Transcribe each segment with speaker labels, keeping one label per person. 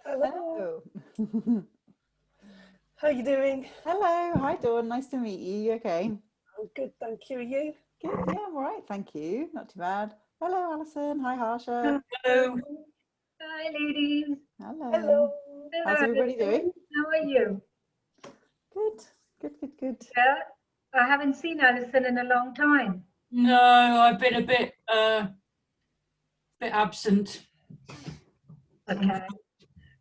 Speaker 1: Hello.
Speaker 2: How you doing?
Speaker 1: Hello. Hi, Dawn. Nice to meet you. You okay?
Speaker 2: I'm good, thank you. Are you?
Speaker 1: Good. Yeah, I'm all right. Thank you. Not too bad. Hello, Alison. Hi, Harsha.
Speaker 3: Hello. Hi, ladies.
Speaker 1: Hello.
Speaker 2: Hello.
Speaker 1: How's
Speaker 3: Hello,
Speaker 1: everybody doing?
Speaker 3: how are you?
Speaker 1: Good. Good.
Speaker 3: Yeah, I haven't seen Alison in a long time.
Speaker 4: No, I've been a bit absent.
Speaker 3: Okay,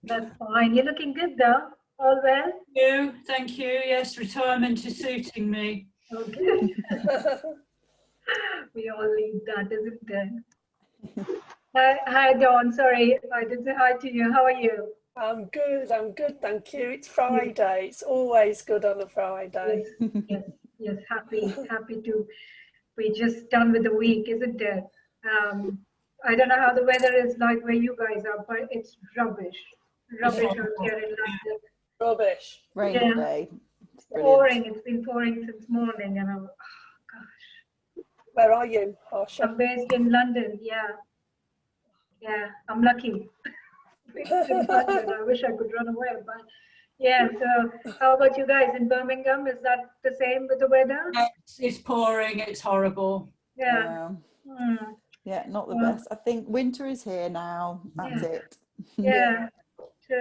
Speaker 3: that's fine. You're looking good though. All well?
Speaker 4: Thank you. Yes, retirement is suiting me.
Speaker 3: Okay. We all need that, isn't it? Hi, Dawn. Sorry, I didn't say hi to you. How are you?
Speaker 2: I'm good, thank you. It's Friday. It's always good on a Friday.
Speaker 3: Yes. Happy to be just done with the week, isn't it? I don't know how the weather is like where you guys are, but it's rubbish out here in London.
Speaker 2: Rubbish.
Speaker 1: Rain all day. It's
Speaker 3: Pouring. It's been pouring since morning, and oh gosh.
Speaker 2: Where are you, Harsha?
Speaker 3: I'm based in London. Yeah. I'm lucky. Based in London. I wish I could run away, but yeah. So, how about you guys in Birmingham? Is that the same with the weather?
Speaker 4: It's pouring. It's horrible.
Speaker 3: Yeah.
Speaker 1: Yeah, not the best. I think winter is here now. That's it.
Speaker 3: Yeah.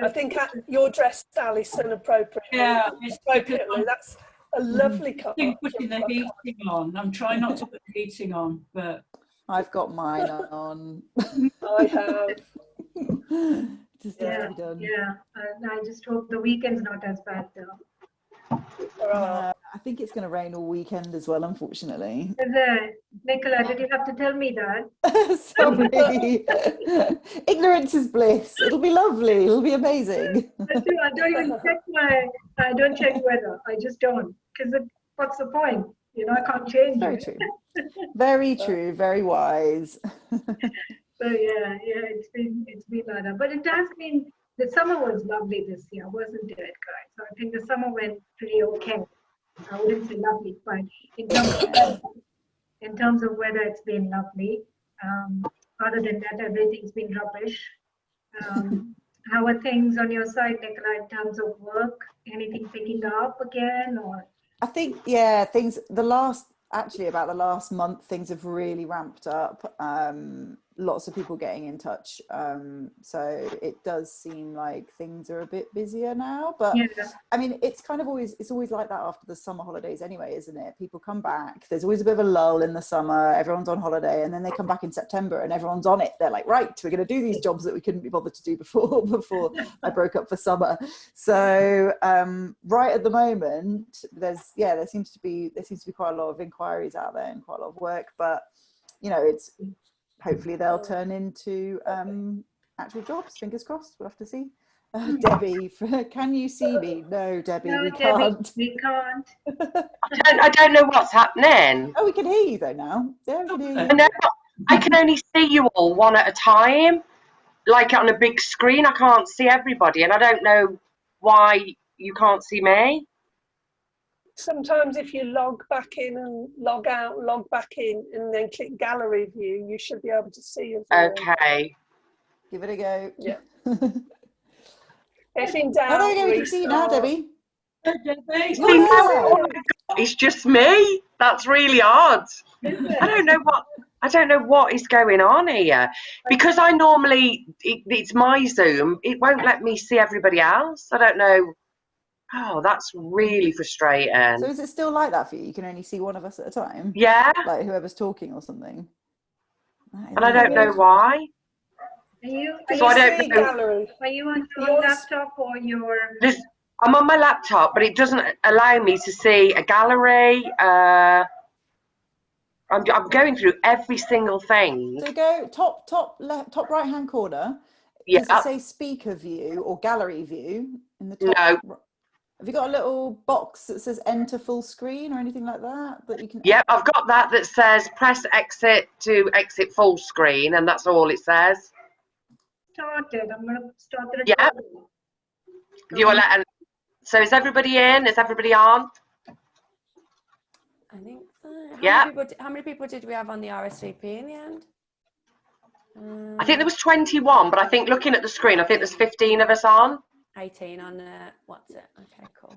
Speaker 2: I think you're dressed, Alison, appropriately.
Speaker 4: Yeah,
Speaker 2: appropriately. That's a lovely colour.
Speaker 4: I'm putting the heating on. I'm trying not to put the heating on, but
Speaker 1: I've got mine on.
Speaker 2: I have.
Speaker 1: Just needs to be done.
Speaker 3: Yeah. I just hope the weekend's not as bad though.
Speaker 1: I think it's going to rain all weekend as well, unfortunately.
Speaker 3: Is it? Nicola, did you have to tell me that?
Speaker 1: Sorry. Ignorance is bliss. It'll be lovely. It'll be amazing.
Speaker 3: I don't even I don't check weather. I just don't. Because what's the point? I can't change
Speaker 1: Very
Speaker 3: it.
Speaker 1: true. Very true. Very wise.
Speaker 3: So yeah, it's been like that. But it has been, the summer was lovely this year, wasn't it, guys? So I think the summer went pretty okay. I wouldn't say lovely, but in terms of weather, it's been lovely. Other than that, everything's been rubbish. How are things on your side, Nicola, in terms of work? Anything picking up again, or?
Speaker 1: I think, about the last month, things have really ramped up. Lots of people getting in touch. So it does seem like things are a bit busier now, but yeah. I mean, it's always like that after the summer holidays anyway, isn't it? People come back, there's always a bit of a lull in the summer, everyone's on holiday, and then they come back in September and everyone's on it. They're like, right, we're going to do these jobs that we couldn't be bothered to do before I broke up for summer. So right at the moment, there seems to be quite a lot of inquiries out there and quite a lot of work, but it's hopefully they'll turn into actual jobs. Fingers crossed. We'll have to see. Debbie, can you see me? No, Debbie,
Speaker 3: no,
Speaker 1: we
Speaker 3: Debbie,
Speaker 1: can't.
Speaker 3: We can't.
Speaker 5: I don't know what's happening.
Speaker 1: Oh, we can hear you though now. There, we can hear you.
Speaker 5: No, I can only see you all one at a time, like on a big screen. I can't see everybody, and I don't know why you can't see me.
Speaker 2: Sometimes if you log back in and log out, log back in, and then click gallery view, you should be able to see us.
Speaker 5: Okay.
Speaker 1: Give it a go.
Speaker 2: Yeah. If in doubt,
Speaker 1: there you go. We can see you now, Debbie.
Speaker 5: It's just me. That's really odd. I don't know what is going on here, because I normally it's my Zoom. It won't let me see everybody else. I don't know. Oh, that's really frustrating.
Speaker 1: So is it still like that for you? You can only see one of us at a time?
Speaker 5: Yeah.
Speaker 1: Like whoever's talking or something?
Speaker 5: And I don't know why.
Speaker 3: Are you on your laptop or your?
Speaker 5: I'm on my laptop, but it doesn't allow me to see a gallery. I'm going through every single thing.
Speaker 1: So go top right hand corner.
Speaker 5: Yeah.
Speaker 1: Does it say speaker view or gallery view in the top?
Speaker 5: No.
Speaker 1: Have you got a little box that says enter full screen or anything like that you can?
Speaker 5: Yeah, I've got that says press exit to exit full screen, and that's all it says.
Speaker 3: Started. I'm going to start the
Speaker 5: recording. Yeah. So is everybody in? Is everybody on?
Speaker 6: I think so.
Speaker 5: How
Speaker 6: many people did we have on the RSVP in the end?
Speaker 5: I think there was 21, but I think looking at the screen, I think there's 15 of us on.
Speaker 6: 18 on what's it? Okay, cool.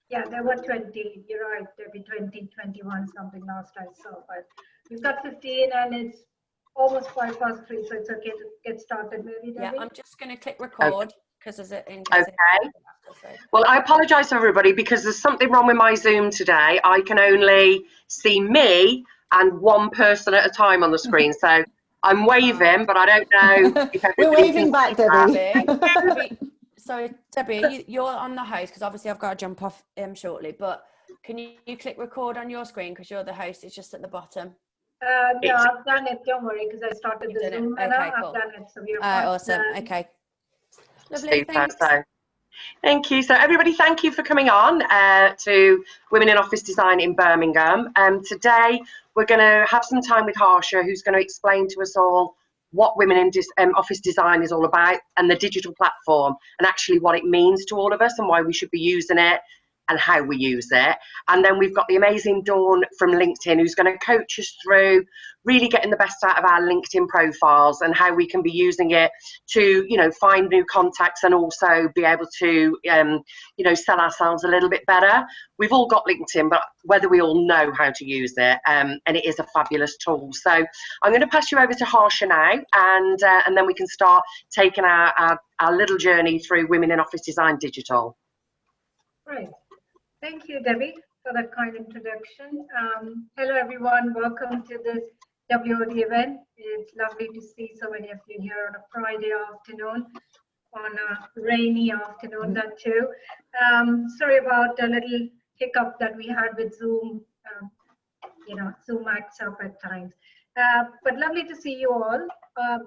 Speaker 3: Yeah, there were 20. You're right. There'll be 20, 21 something last I saw. But we've got 15 and it's almost 3:05, so it's okay to get started. Maybe,
Speaker 6: Yeah,
Speaker 3: Debbie?
Speaker 6: I'm just going to click record because there's an
Speaker 5: Okay. Well, I apologise to everybody because there's something wrong with my Zoom today. I can only see me and one person at a time on the screen. So I'm waving, but I don't know if everybody
Speaker 1: We're waving back, Debbie.
Speaker 6: Debbie. Sorry, Debbie, you're on the host because obviously I've got to jump off shortly. But can you click record on your screen because you're the host? It's just at the bottom.
Speaker 3: No, I've done it. Don't worry, because I started the Zoom.
Speaker 6: Okay, cool.
Speaker 3: I've done it. So we're
Speaker 6: awesome. Okay. Lovely.
Speaker 5: Super.
Speaker 6: Thanks.
Speaker 5: So, thank you. So everybody, thank you for coming on to Women in Office Design in Birmingham. Today we're going to have some time with Harsha, who's going to explain to us all what Women in Office Design is all about and the digital platform and actually what it means to all of us and why we should be using it and how we use it. And then we've got the amazing Dawn from LinkedIn who's going to coach us through really getting the best out of our LinkedIn profiles and how we can be using it to, you know, find new contacts and also be able to, you know, sell ourselves a little bit better. We've all got LinkedIn, but whether we all know how to use it, and it is a fabulous tool. So I'm going to pass you over to Harsha now, and then we can start taking our little journey through Women in Office Design Digital.
Speaker 3: Right. Thank you, Debbie, for that kind introduction. Hello, everyone. Welcome to this WOD event. It's lovely to see so many of you here on a Friday afternoon, on a rainy afternoon, that too. Sorry about the little hiccup that we had with Zoom. You know, Zoom acts up at times. But lovely to see you all.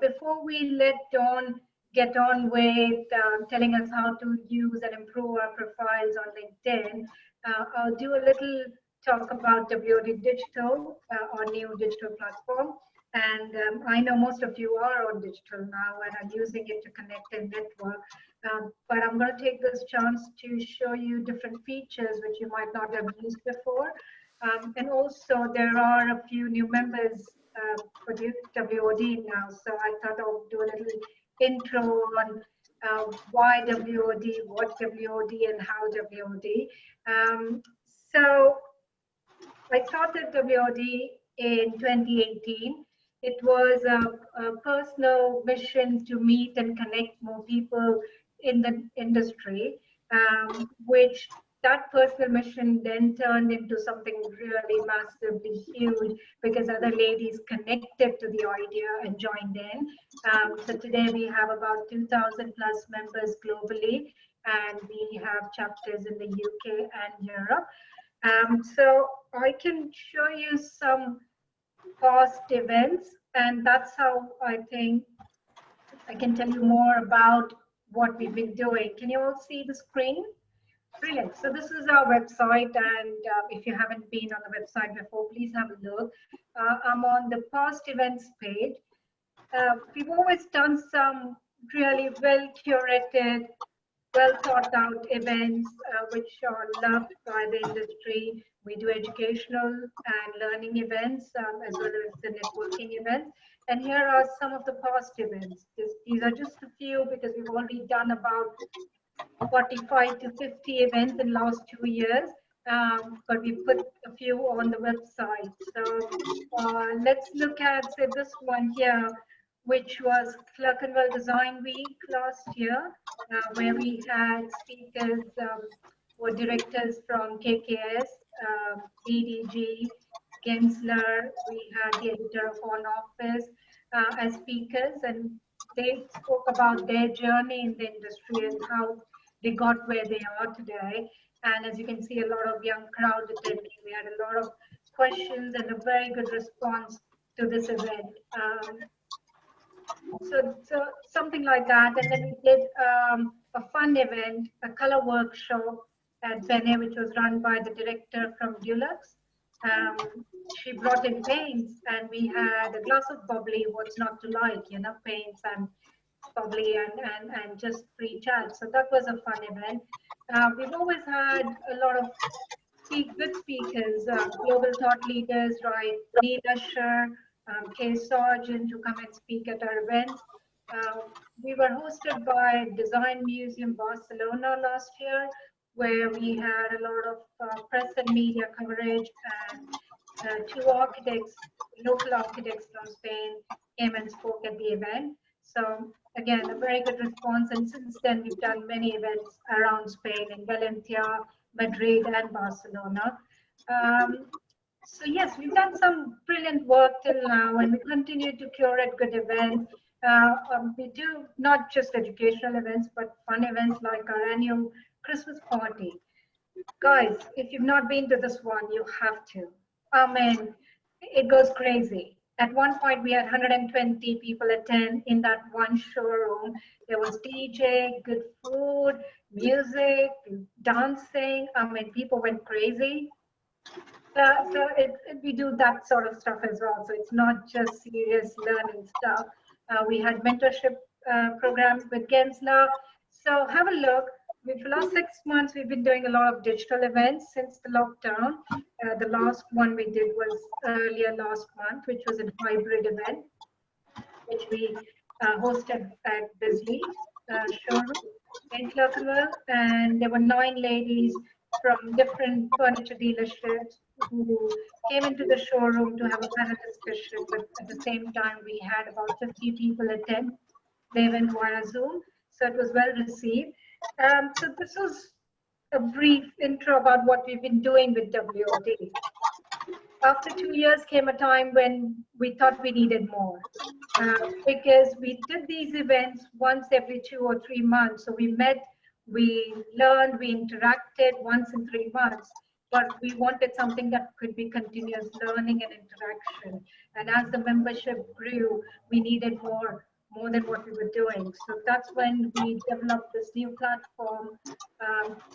Speaker 3: Before we let Dawn get on with telling us how to use and improve our profiles on LinkedIn, I'll do a little talk about WOD Digital, our new digital platform. And I know most of you are on digital now and are using it to connect and network. But I'm going to take this chance to show you different features which you might not have used before. And also there are a few new members for the WOD now. So I thought I'll do a little intro on why WOD, what WOD, and how WOD. So I started WOD in 2018. It was a personal mission to meet and connect more people in the industry, which that personal mission then turned into something really massively huge because other ladies connected to the idea and joined in. So today we have about 2,000 plus members globally, and we have chapters in the UK and Europe. So I can show you some past events, and that's how I think I can tell you more about what we've been doing. Can you all see the screen? Brilliant. So this is our website, and if you haven't been on the website before, please have a look. I'm on the past events page. We've always done some really well curated, well thought out events which are loved by the industry. We do educational and learning events as well as the networking events. And here are some of the past events. These are just a few because we've already done about 45 to 50 events in the last 2 years, but we put a few on the website. So let's look at, say, this one here, which was Clerkenwell Design Week last year, where we had speakers or directors from KKS, BDG, Gensler. We had the editor of On Office as speakers, and they spoke about their journey in the industry and how they got where they are today. And as you can see, a lot of young crowd attending. We had a lot of questions and a very good response to this event. So something like that. And then we did a fun event, a color workshop at Bene, which was run by the director from Dulux. She brought in paints, and we had a glass of bubbly, what's not to like, you know, paints and bubbly and just free chat. So that was a fun event. We've always had a lot of good speakers, global thought leaders, right? Neil Usher, Kay Sargent to come and speak at our events. We were hosted by Design Museum Barcelona last year, where we had a lot of press and media coverage, and two architects, local architects from Spain, came and spoke at the event. So again, a very good response. And since then, we've done many events around Spain in Valencia, Madrid, and Barcelona. So yes, we've done some brilliant work till now, and we continue to curate good events. We do not just educational events, but fun events like our annual Christmas party. Guys, if you've not been to this one, you have to. I mean, it goes crazy. At one point, we had 120 people attend in that one showroom. There was DJ, good food, music, dancing. I mean, people went crazy. So we do that sort of stuff as well. So it's not just serious learning stuff. We had mentorship programs with Gensler. So have a look. For the last 6 months, we've been doing a lot of digital events since the lockdown. The last one we did was earlier last month, which was a hybrid event, which we hosted at Bisley's showroom in Clerkenwell. And there were 9 ladies from different furniture dealerships who came into the showroom to have a panel discussion, but at the same time, we had about 50 people attend the event via Zoom, so it was well received. So this was a brief intro about what we've been doing with WOD. After 2 years came a time when we thought we needed more, because we did these events once every 2 or 3 months. So we met, we learned, we interacted once in 3 months, but we wanted something that could be continuous learning and interaction. And as the membership grew, we needed more than what we were doing. So that's when we developed this new platform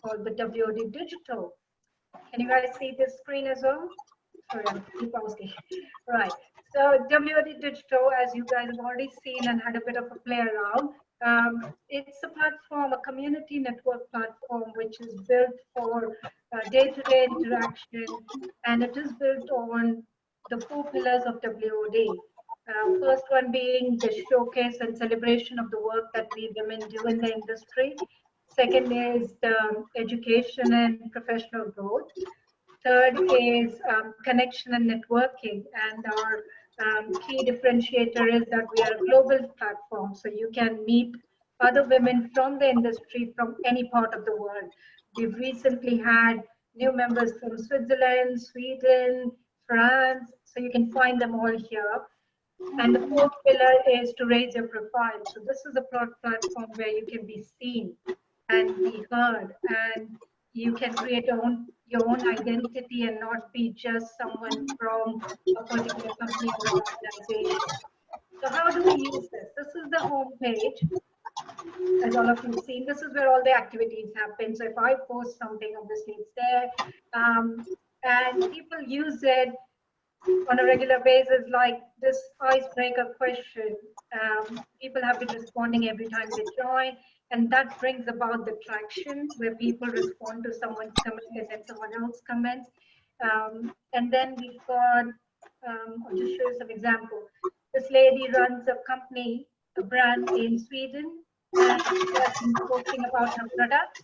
Speaker 3: called the WOD Digital. Can you guys see this screen as well? Sorry, I'm keep asking. Right. So WOD Digital, as you guys have already seen and had a bit of a play around, it's a platform, a community network platform, which is built for day-to-day interaction, and it is built on the 4 pillars of WOD. First one being the showcase and celebration of the work that we women do in the industry. Second is the education and professional growth. Third is connection and networking. And our key differentiator is that we are a global platform, so you can meet other women from the industry from any part of the world. We've recently had new members from Switzerland, Sweden, France, so you can find them all here. And the 4th pillar is to raise your profile. So this is a platform where you can be seen and be heard, and you can create your own identity and not be just someone from a particular company or organization. So how do we use this? This is the home page. As all of you have seen, this is where all the activities happen. So if I post something, obviously it's there. And people use it on a regular basis, like this icebreaker question. People have been responding every time they join, and that brings about the traction where people respond to someone's comment and then someone else comments. And then we've got, I'll just show you some example. This lady runs a company, a brand in Sweden, and she has been posting about her products.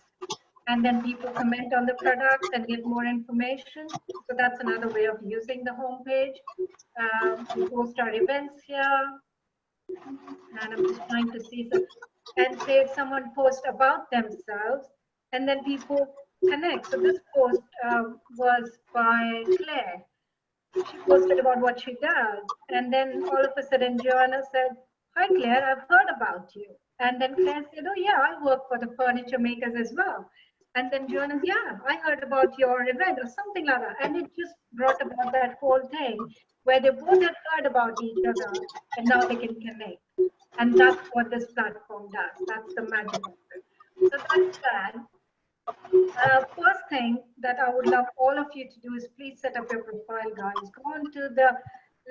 Speaker 3: And then people comment on the products and get more information. So that's another way of using the homepage. We post our events here. And I'm just trying to see. And say someone posts about themselves, and then people connect. So this post was by Claire. She posted about what she does. And then all of a sudden, Joanna said, "Hi, Claire, I've heard about you." And then Claire said, "Oh, yeah, I work for the furniture makers as well." And then Joanna, "Yeah, I heard about your event," or something like that. And it just brought about that whole thing where they both had heard about each other, and now they can connect. And that's what this platform does. That's the magic of it. So that's that. First thing that I would love all of you to do is please set up your profile, guys. Go on to the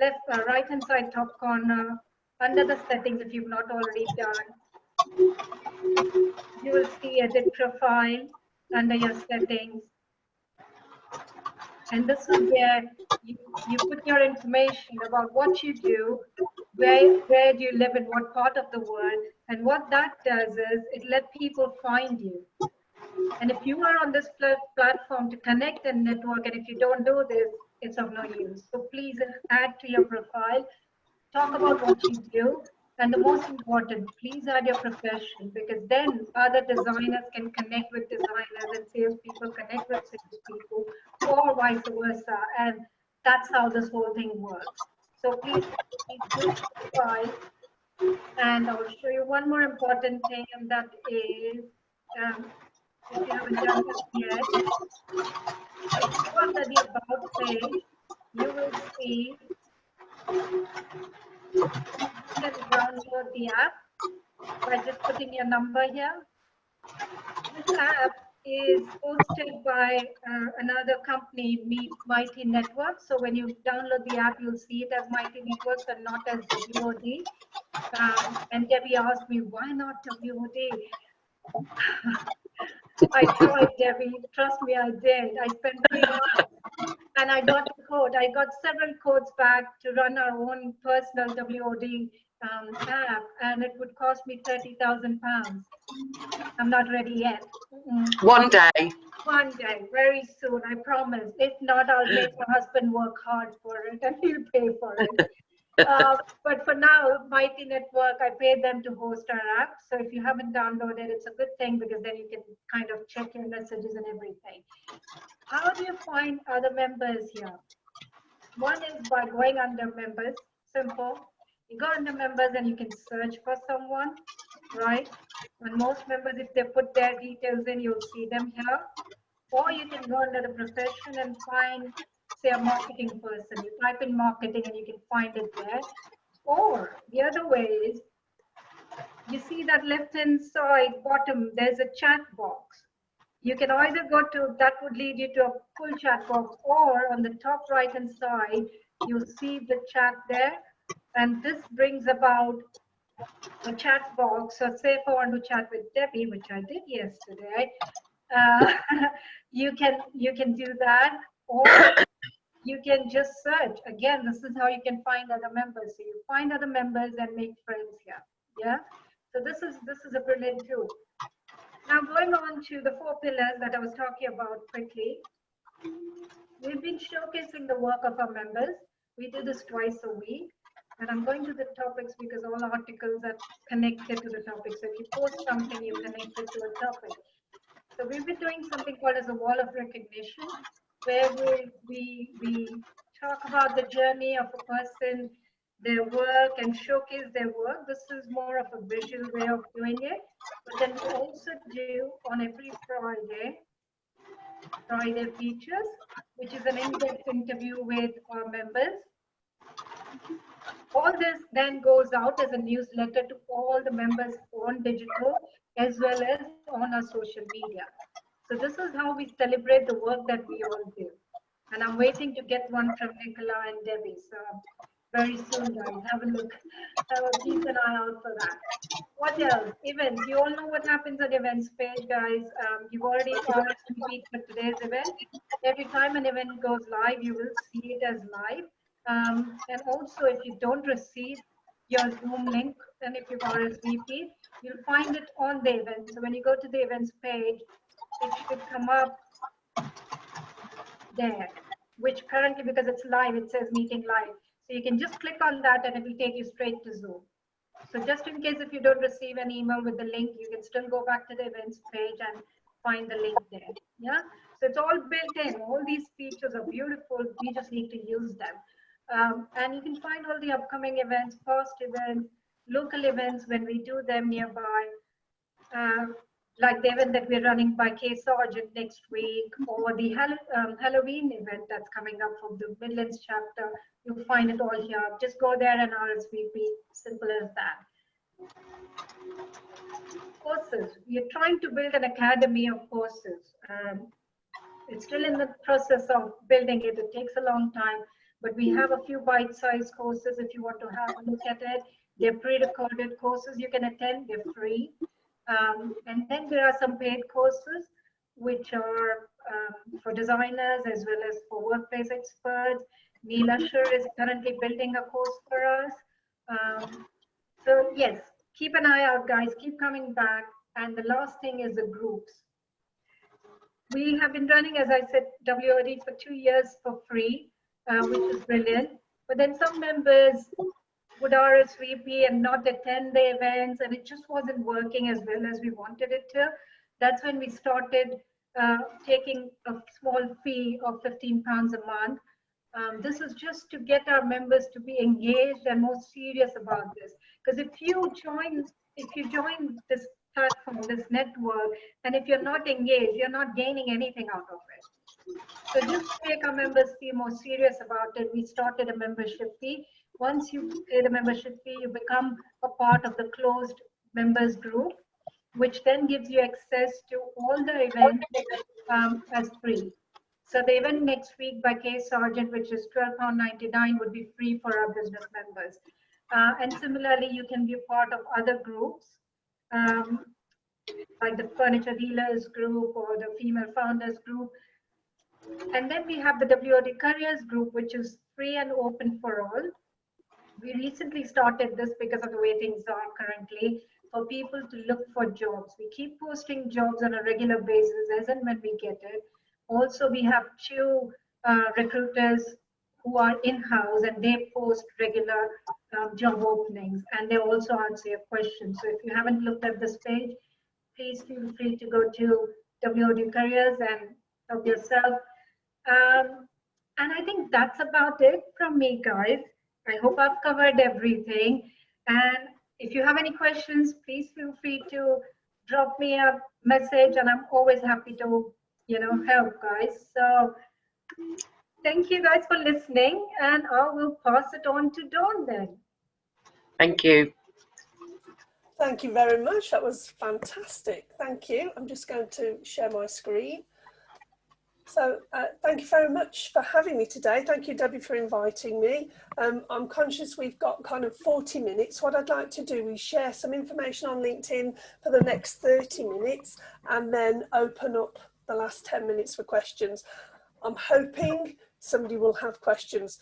Speaker 3: left, right-hand side top corner, under the settings if you've not already done. You will see edit profile under your settings. And this is where you put your information about what you do, where do you live, in what part of the world. And what that does is it lets people find you. And if you are on this platform to connect and network, and if you don't do this, it's of no use. So please add to your profile, talk about what you do, and the most important, please add your profession, because then other designers can connect with designers and salespeople connect with salespeople, or vice versa. And that's how this whole thing works. So please do profile. And I'll show you one more important thing, and that is, if you haven't done this yet, if you go under the About page, you will see you can download the app by just putting your number here. This app is hosted by another company, Mighty Network. So when you download the app, you'll see it as Mighty Networks and not as WOD. And Debbie asked me, why not WOD? I tried, Debbie. Trust me, I did. I spent 3 months and I got the code. I got several codes back to run our own personal WOD app, and it would cost me £30,000. I'm not ready yet.
Speaker 5: One day.
Speaker 3: One day, very soon, I promise. If not, I'll make my husband work hard for it and he'll pay for it. But for now, Mighty Network, I paid them to host our app. So if you haven't downloaded, it's a good thing, because then you can kind of check your messages and everything. How do you find other members here? One is by going under members, simple. You go under members and you can search for someone, right? And most members, if they put their details in, you'll see them here. Or you can go under the profession and find, say, a marketing person. You type in marketing and you can find it there. Or the other way is, you see that left-hand side bottom, there's a chat box. You can either go to, that would lead you to a full chat box, or on the top right-hand side, you'll see the chat there. And this brings about a chat box. So say if I want to chat with Debbie, which I did yesterday, you can do that, or you can just search. Again, this is how you can find other members. So you find other members and make friends here. Yeah. So this is a brilliant tool. Now going on to the 4 pillars that I was talking about quickly. We've been showcasing the work of our members. We do this twice a week. And I'm going to the topics because all articles are connected to the topic. So if you post something, you connect it to a topic. So we've been doing something called as a wall of recognition, where we talk about the journey of a person, their work, and showcase their work. This is more of a visual way of doing it. But then we also do on every Friday features, which is an in-depth interview with our members. All this then goes out as a newsletter to all the members on digital as well as on our social media. So this is how we celebrate the work that we all do. And I'm waiting to get one from Nicola and Debbie. So very soon, guys, have a look. Keep an eye out for that. What else? Events. You all know what happens on events page, guys. You've already RSVP'd for today's event. Every time an event goes live, you will see it as live. And also, if you don't receive your Zoom link, and if you've RSVP'd, you'll find it on the event. So when you go to the events page, it should come up there, which currently, because it's live, it says meeting live. So you can just click on that and it will take you straight to Zoom. So just in case if you don't receive an email with the link, you can still go back to the events page and find the link there. Yeah. So it's all built in. All these features are beautiful. We just need to use them. And you can find all the upcoming events, past events, local events when we do them nearby, like the event that we're running by K Sargent next week, or the Halloween event that's coming up from the Midlands chapter. You'll find it all here. Just go there and RSVP. Simple as that. Courses. We're trying to build an academy of courses. It's still in the process of building it. It takes a long time. But we have a few bite-sized courses if you want to have a look at it. They're pre-recorded courses you can attend. They're free. And then there are some paid courses. which are for designers as well as for workplace experts. Neil Usher is currently building a course for us. So yes, keep an eye out, guys. Keep coming back. And the last thing is the groups. We have been running, as I said, WOD for 2 years for free, which is brilliant. But then some members would RSVP and not attend the events, and it just wasn't working as well as we wanted it to. That's when we started taking a small fee of £15 a month. This is just to get our members to be engaged and more serious about this. Because if you join this platform, this network, and if you're not engaged, you're not gaining anything out of it. So just to make our members feel more serious about it, we started a membership fee. Once you pay the membership fee, you become a part of the closed members group, which then gives you access to all the events as free. So the event next week by K Sargent, which is £12.99, would be free for our business members. And similarly, you can be part of other groups, like the furniture dealers group or the female founders group. And then we have the WOD careers group, which is free and open for all. We recently started this because of the way things are currently, for people to look for jobs. We keep posting jobs on a regular basis as and when we get it. Also, we have 2 recruiters who are in-house, and they post regular job openings, and they also answer your questions. So if you haven't looked at this page, please feel free to go to WOD Careers and help yourself. And I think that's about it from me, guys. I hope I've covered everything. And if you have any questions, please feel free to drop me a message, and I'm always happy to, help, guys. So thank you guys for listening, and I will pass it on to Dawn then.
Speaker 5: Thank you.
Speaker 2: Thank you very much. That was fantastic. Thank you. I'm just going to share my screen. So thank you very much for having me today. Thank you, Debbie, for inviting me. I'm conscious we've got kind of 40 minutes. What I'd like to do is share some information on LinkedIn for the next 30 minutes and then open up the last 10 minutes for questions. I'm hoping somebody will have questions.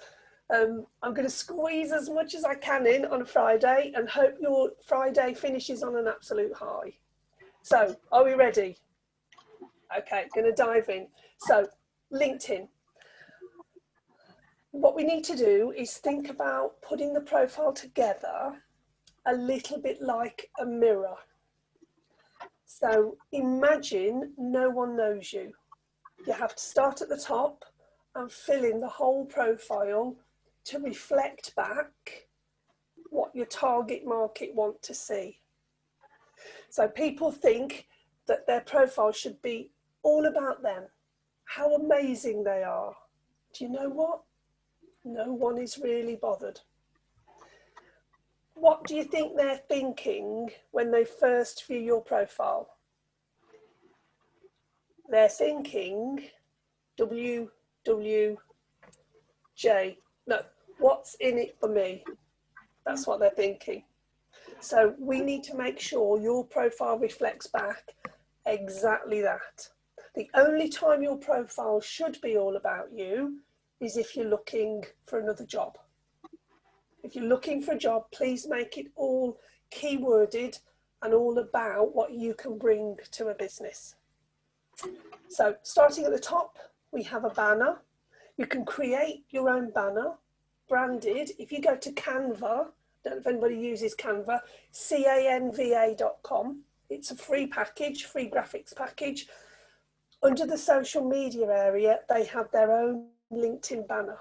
Speaker 2: I'm going to squeeze as much as I can in on a Friday and hope your Friday finishes on an absolute high. So are we ready? Okay, going to dive in. So LinkedIn. What we need to do is think about putting the profile together a little bit like a mirror. So imagine no one knows you. You have to start at the top and fill in the whole profile to reflect back what your target market want to see. So people think that their profile should be all about them, how amazing they are. Do you know what? No one is really bothered. What do you think they're thinking when they first view your profile? They're thinking WWJ. No, what's in it for me? That's what they're thinking. So we need to make sure your profile reflects back exactly that. The only time your profile should be all about you is if you're looking for another job. If you're looking for a job, please make it all keyworded and all about what you can bring to a business. So starting at the top, we have a banner. You can create your own banner, branded. If you go to Canva, don't know if anybody uses Canva, canva.com. It's a free package, free graphics package. Under the social media area, they have their own LinkedIn banner.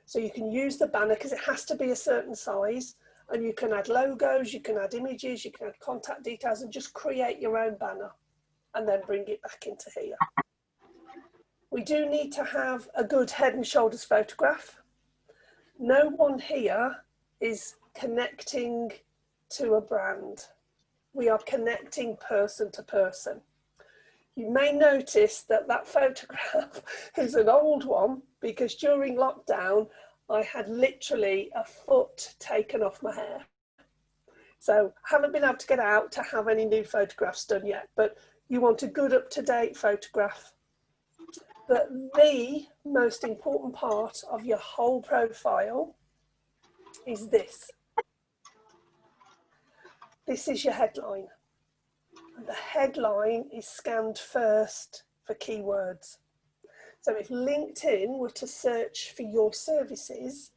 Speaker 2: So you can use the banner because it has to be a certain size, and you can add logos, you can add images, you can add contact details, and just create your own banner and then bring it back into here. We do need to have a good head and shoulders photograph. No one here is connecting to a brand. We are connecting person to person. You may notice that that photograph is an old one because during lockdown, I had literally a foot taken off my hair. So I haven't been able to get out to have any new photographs done yet, but You want a good up-to-date photograph. But the most important part of your whole profile is this. This is your headline. The headline is scanned first for keywords. So if LinkedIn were to search for your services,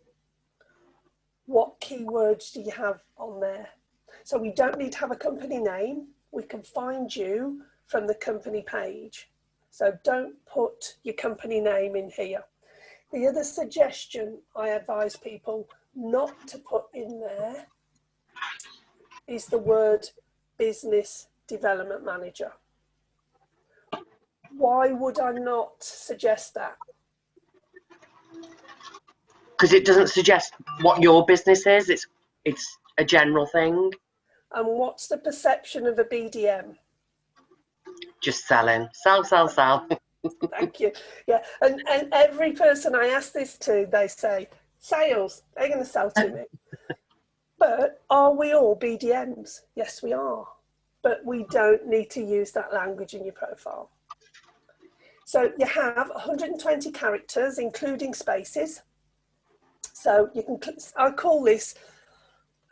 Speaker 2: what keywords do you have on there? So we don't need to have a company name. We can find you from the company page. So don't put your company name in here. The other suggestion I advise people not to put in there is the word business development manager. Why would I not suggest that?
Speaker 5: Because it doesn't suggest what your business is. It's a general thing.
Speaker 2: And what's the perception of a BDM?
Speaker 5: Just selling. Sell, sell, sell.
Speaker 2: Thank you. Yeah, and every person I ask this to, they say, sales, they're going to sell to me. But are we all BDMs? Yes, we are. But we don't need to use that language in your profile. So you have 120 characters, including spaces. So you can, I call this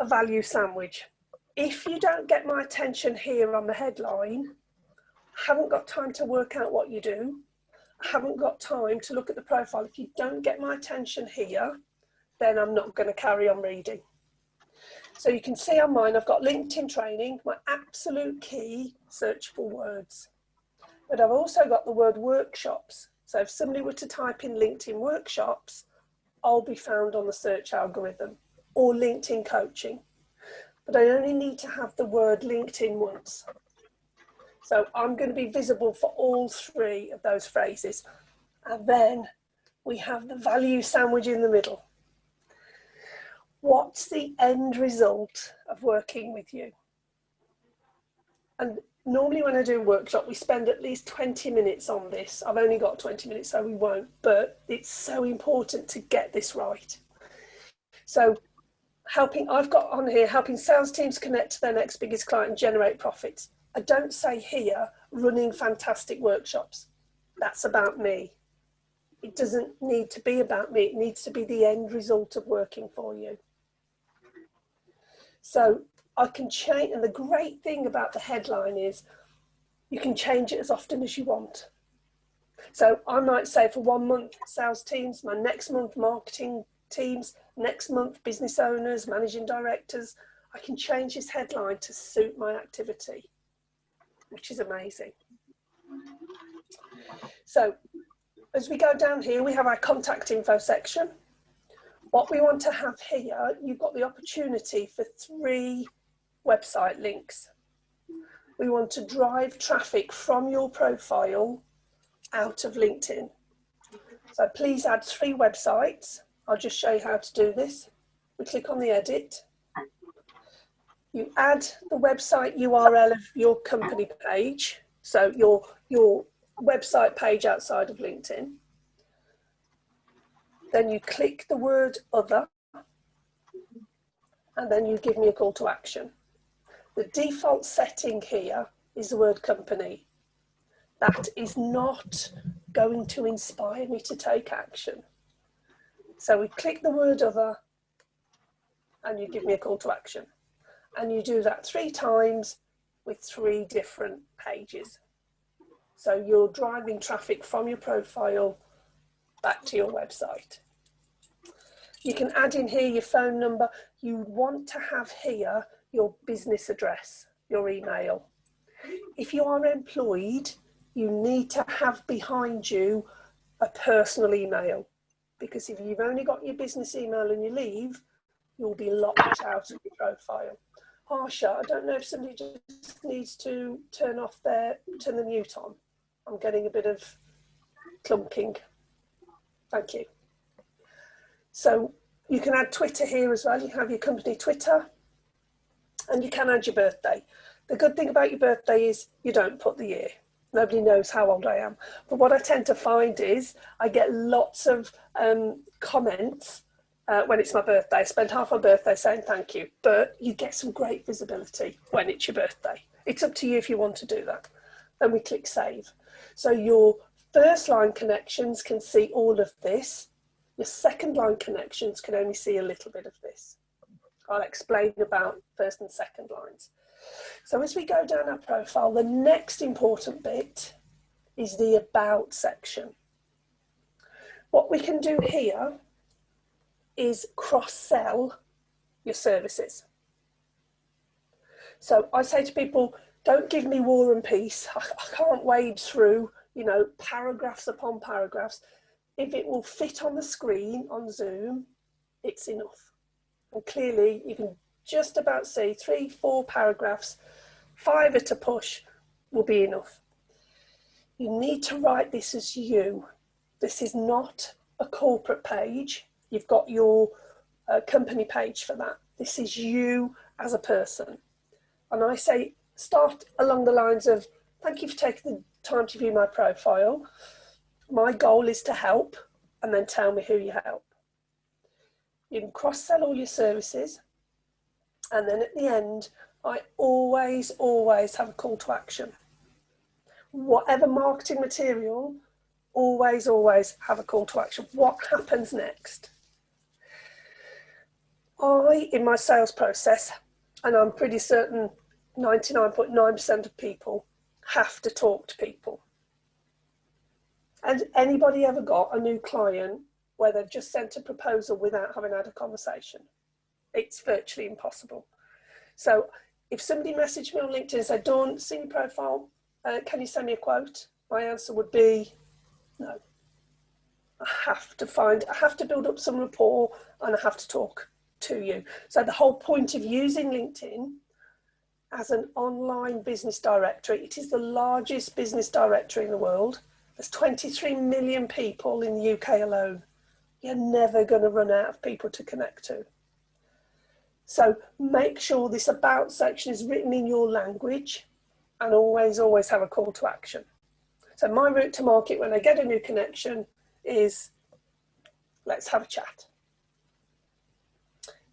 Speaker 2: a value sandwich. If you don't get my attention here on the headline, I haven't got time to work out what you do. I haven't got time to look at the profile. If you don't get my attention here, then I'm not going to carry on reading. So you can see on mine, I've got LinkedIn training, my absolute key searchable words. But I've also got the word workshops. So if somebody were to type in LinkedIn workshops, I'll be found on the search algorithm, or LinkedIn coaching. But I only need to have the word LinkedIn once. So I'm going to be visible for all three of those phrases. And then we have the value sandwich in the middle. What's the end result of working with you? And normally when I do a workshop, we spend at least 20 minutes on this. I've only got 20 minutes, so we won't, but it's so important to get this right. So I've got on here, helping sales teams connect to their next biggest client and generate profits. I don't say here, running fantastic workshops. That's about me. It doesn't need to be about me. It needs to be the end result of working for you. So I can change, and the great thing about the headline is you can change it as often as you want. So I might say for 1 month, sales teams, my next month, marketing teams, next month, business owners, managing directors. I can change this headline to suit my activity, which is amazing. So as we go down here, we have our contact info section. What we want to have here, you've got the opportunity for 3 website links. We want to drive traffic from your profile out of LinkedIn. So please add 3 websites. I'll just show you how to do this. We click on the edit. You add the website URL of your company page. So your website page outside of LinkedIn. Then you click the word other, and then you give me a call to action. The default setting here is the word company. That is not going to inspire me to take action. So we click the word other, and you give me a call to action. And you do that 3 times with 3 different pages. So you're driving traffic from your profile back to your website. You can add in here your phone number. You want to have here your business address, your email. If you are employed, you need to have behind you a personal email, because if you've only got your business email and you leave, you'll be locked out of your profile. Harsha, I don't know if somebody just needs to turn the mute on. I'm getting a bit of clunking. Thank you. So you can add Twitter here as well. You can have your company Twitter, and you can add your birthday. The good thing about your birthday is you don't put the year. Nobody knows how old I am. But what I tend to find is I get lots of comments when it's my birthday. I spend half my birthday saying thank you, but you get some great visibility when it's your birthday. It's up to you if you want to do that. Then we click save. So your first line connections can see all of this. Your second line connections can only see a little bit of this. I'll explain about first and second lines. So as we go down our profile, the next important bit is the about section. What we can do here is cross-sell your services. So I say to people, don't give me War and Peace. I can't wade through, you know, paragraphs upon paragraphs. If it will fit on the screen on Zoom, it's enough. And clearly you can just about see 3-4 paragraphs, 5 at a push will be enough. You need to write this as you. This is not a corporate page. You've got your company page for that. This is you as a person. And I say, start along the lines of, thank you for taking the time to view my profile. My goal is to help, and then tell me who you help. You can cross-sell all your services. And then at the end, I always have a call to action. Whatever marketing material, always have a call to action. What happens next? In my sales process, and I'm pretty certain 99.9% of people have to talk to people. And anybody ever got a new client where they've just sent a proposal without having had a conversation? It's virtually impossible. So if somebody messaged me on LinkedIn and said, Dawn, see your profile, can you send me a quote? My answer would be no. I have to build up some rapport, and I have to talk to you. So the whole point of using LinkedIn as an online business directory, it is the largest business directory in the world. There's 23 million people in the UK alone. You're never going to run out of people to connect to. So make sure this about section is written in your language, and always have a call to action. So my route to market when I get a new connection is, let's have a chat.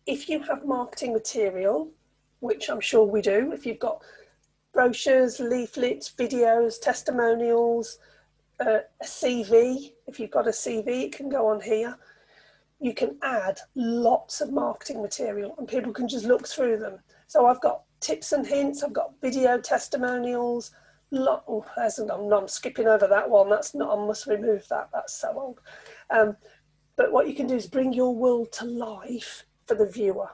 Speaker 2: If you have marketing material, which I'm sure we do, if you've got brochures, leaflets, videos, testimonials, a CV, if you've got a CV, it can go on here. You can add lots of marketing material and people can just look through them. So I've got tips and hints, I've got video testimonials. I'm skipping over that one. I must remove that. That's so old. But what you can do is bring your world to life for the viewer.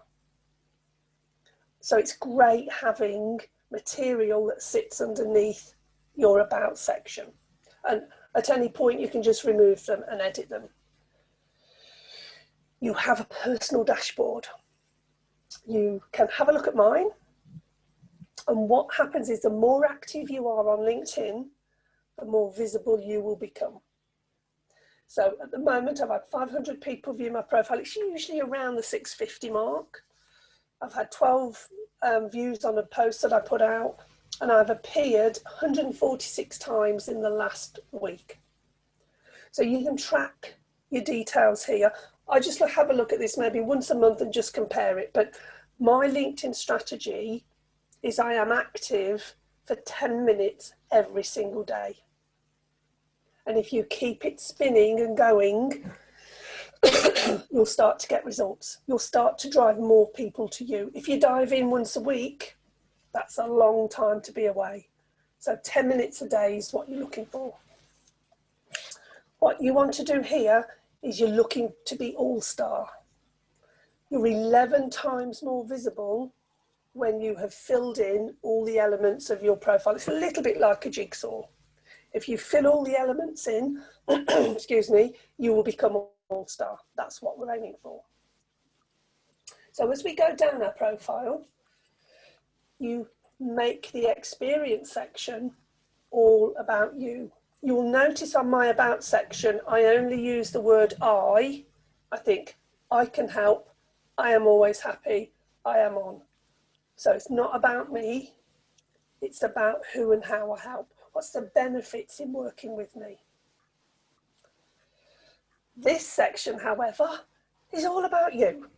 Speaker 2: So it's great having material that sits underneath your about section. And at any point, you can just remove them and edit them. You have a personal dashboard. You can have a look at mine. And what happens is the more active you are on LinkedIn, the more visible you will become. So at the moment, I've had 500 people view my profile. It's usually around the 650 mark. I've had 12 views on a post that I put out, and I've appeared 146 times in the last week. So you can track your details here. I just have a look at this maybe once a month and just compare it. But my LinkedIn strategy is I am active for 10 minutes every single day. And if you keep it spinning and going, you'll start to get results. You'll start to drive more people to you. If you dive in once a week, that's a long time to be away. So 10 minutes a day is what you're looking for. What you want to do here is you're looking to be all-star. You're 11 times more visible when you have filled in all the elements of your profile. It's a little bit like a jigsaw. If you fill all the elements in, excuse me, you will become all-star. That's what we're aiming for. So as we go down our profile, you make the experience section all about you. You'll notice on my about section, I only use the word I think I can help, I am always happy, I am on. So it's not about me, it's about who and how I help. What's the benefits in working with me? This section, however, is all about you,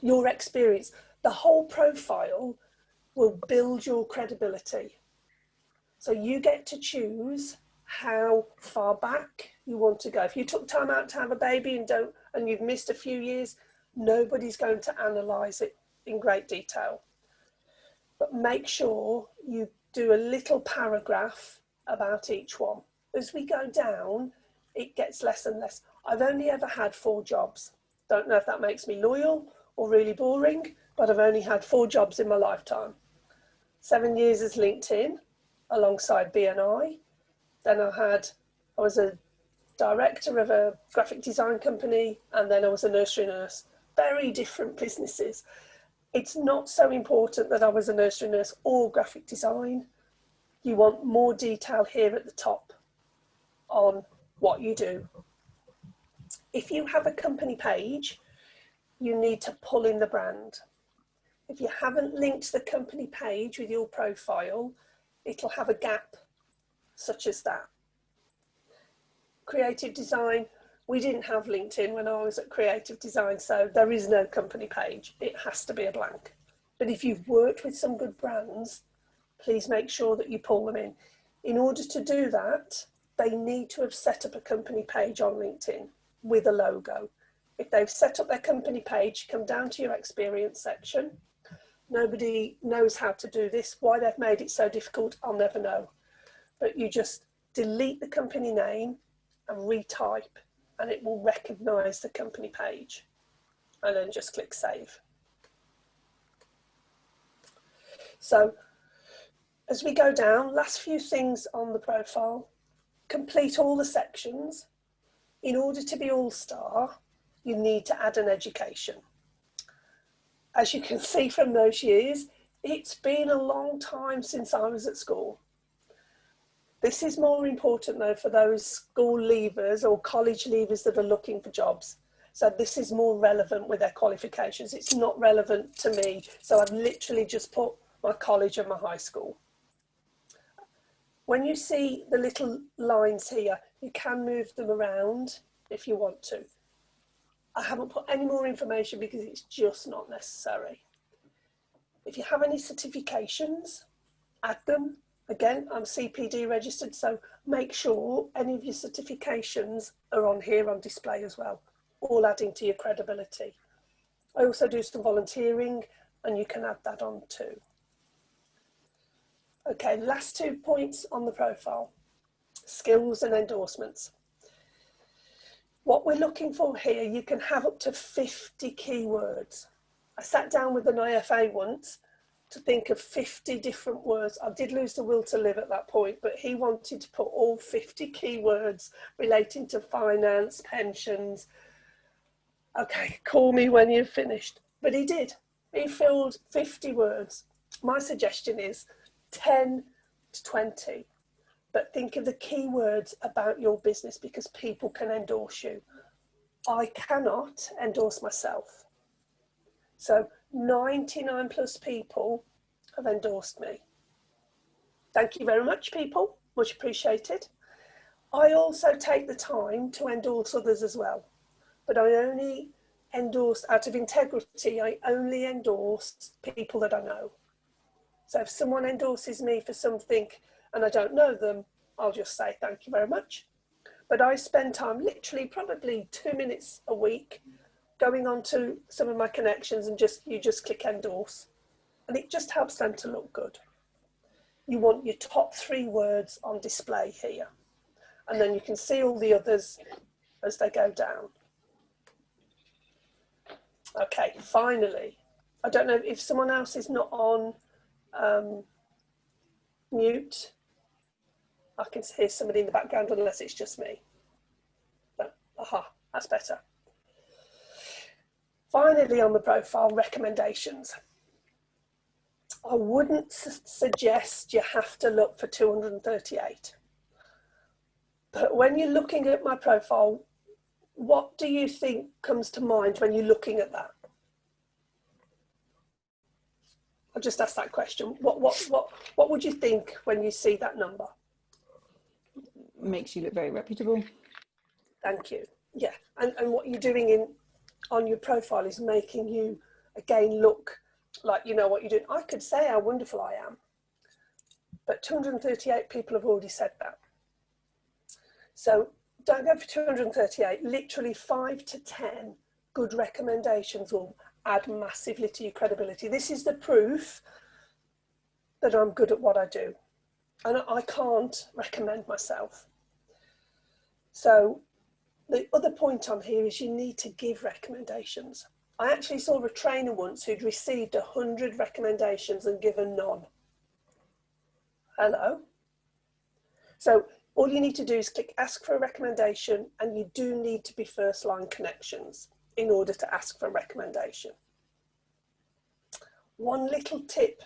Speaker 2: your experience. The whole profile will build your credibility. So you get to choose how far back you want to go. If you took time out to have a baby and you've missed a few years, nobody's going to analyse it in great detail. But make sure you do a little paragraph about each one. As we go down, it gets less and less. I've only ever had 4 jobs. Don't know if that makes me loyal or really boring, but I've only had 4 jobs in my lifetime. 7 years as LinkedIn alongside BNI. Then I was a director of a graphic design company, and then I was a nursery nurse. Very different businesses. It's not so important that I was a nursery nurse or graphic design. You want more detail here at the top on what you do. If you have a company page, you need to pull in the brand. If you haven't linked the company page with your profile, it'll have a gap such as that. Creative design, we didn't have LinkedIn when I was at Creative Design, so there is no company page. It has to be a blank. But if you've worked with some good brands, please make sure that you pull them in. In order to do that, they need to have set up a company page on LinkedIn with a logo. If they've set up their company page, come down to your experience section. Nobody knows how to do this. Why they've made it so difficult, I'll never know. But you just delete the company name and retype, and it will recognize the company page. And then just click save. So as we go down, last few things on the profile, complete all the sections. In order to be all-star, you need to add an education. As you can see from those years, it's been a long time since I was at school. This is more important though for those school leavers or college leavers that are looking for jobs. So this is more relevant with their qualifications. It's not relevant to me. So I've literally just put my college and my high school. When you see the little lines here, you can move them around if you want to. I haven't put any more information because it's just not necessary. If you have any certifications, add them. Again, I'm CPD registered, so make sure any of your certifications are on here on display as well, all adding to your credibility. I also do some volunteering, and you can add that on too. Okay, last 2 points on the profile, skills and endorsements. What we're looking for here, you can have up to 50 keywords. I sat down with an IFA once to think of 50 different words. I did lose the will to live at that point, but he wanted to put all 50 keywords relating to finance, pensions. Okay, call me when you've finished. But he did. He filled 50 words. My suggestion is 10 to 20. But think of the keywords about your business because people can endorse you. I cannot endorse myself. So 99 plus people have endorsed me. Thank you very much, people. Much appreciated. I also take the time to endorse others as well. But I only endorse, out of integrity, I only endorse people that I know. So if someone endorses me for something and I don't know them, I'll just say thank you very much. But I spend time, literally probably 2 minutes a week, going on to some of my connections and you just click endorse. And it just helps them to look good. You want your top 3 words on display here. And then you can see all the others as they go down. Okay, finally, I don't know if someone else is not on mute. I can hear somebody in the background unless it's just me. But, aha, that's better. Finally, on the profile, recommendations. I wouldn't suggest you have to look for 238. But when you're looking at my profile, what do you think comes to mind when you're looking at that? I'll just ask that question. What would you think when you see that number?
Speaker 1: Makes you look very reputable.
Speaker 2: Thank you. Yeah, and what you're doing on your profile is making you, again, look like you know what you're doing. I could say how wonderful I am, but 238 people have already said that. So don't go for 238, literally 5 to 10 good recommendations will add massively to your credibility. This is the proof that I'm good at what I do. And I can't recommend myself. So the other point on here is you need to give recommendations. I actually saw a trainer once who'd received 100 recommendations and given none. Hello? So all you need to do is click ask for a recommendation, and you do need to be first line connections in order to ask for a recommendation. One little tip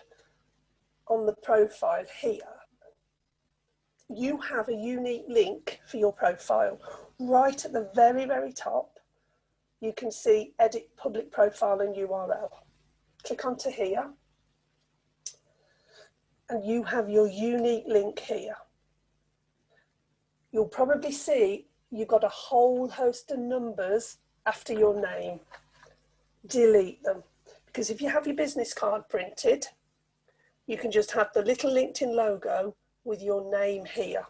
Speaker 2: on the profile here. You have a unique link for your profile. Right at the very, very top, you can see edit public profile and URL. Click onto here, and you have your unique link here. You'll probably see you've got a whole host of numbers after your name. Delete them, because if you have your business card printed, you can just have the little LinkedIn logo with your name here.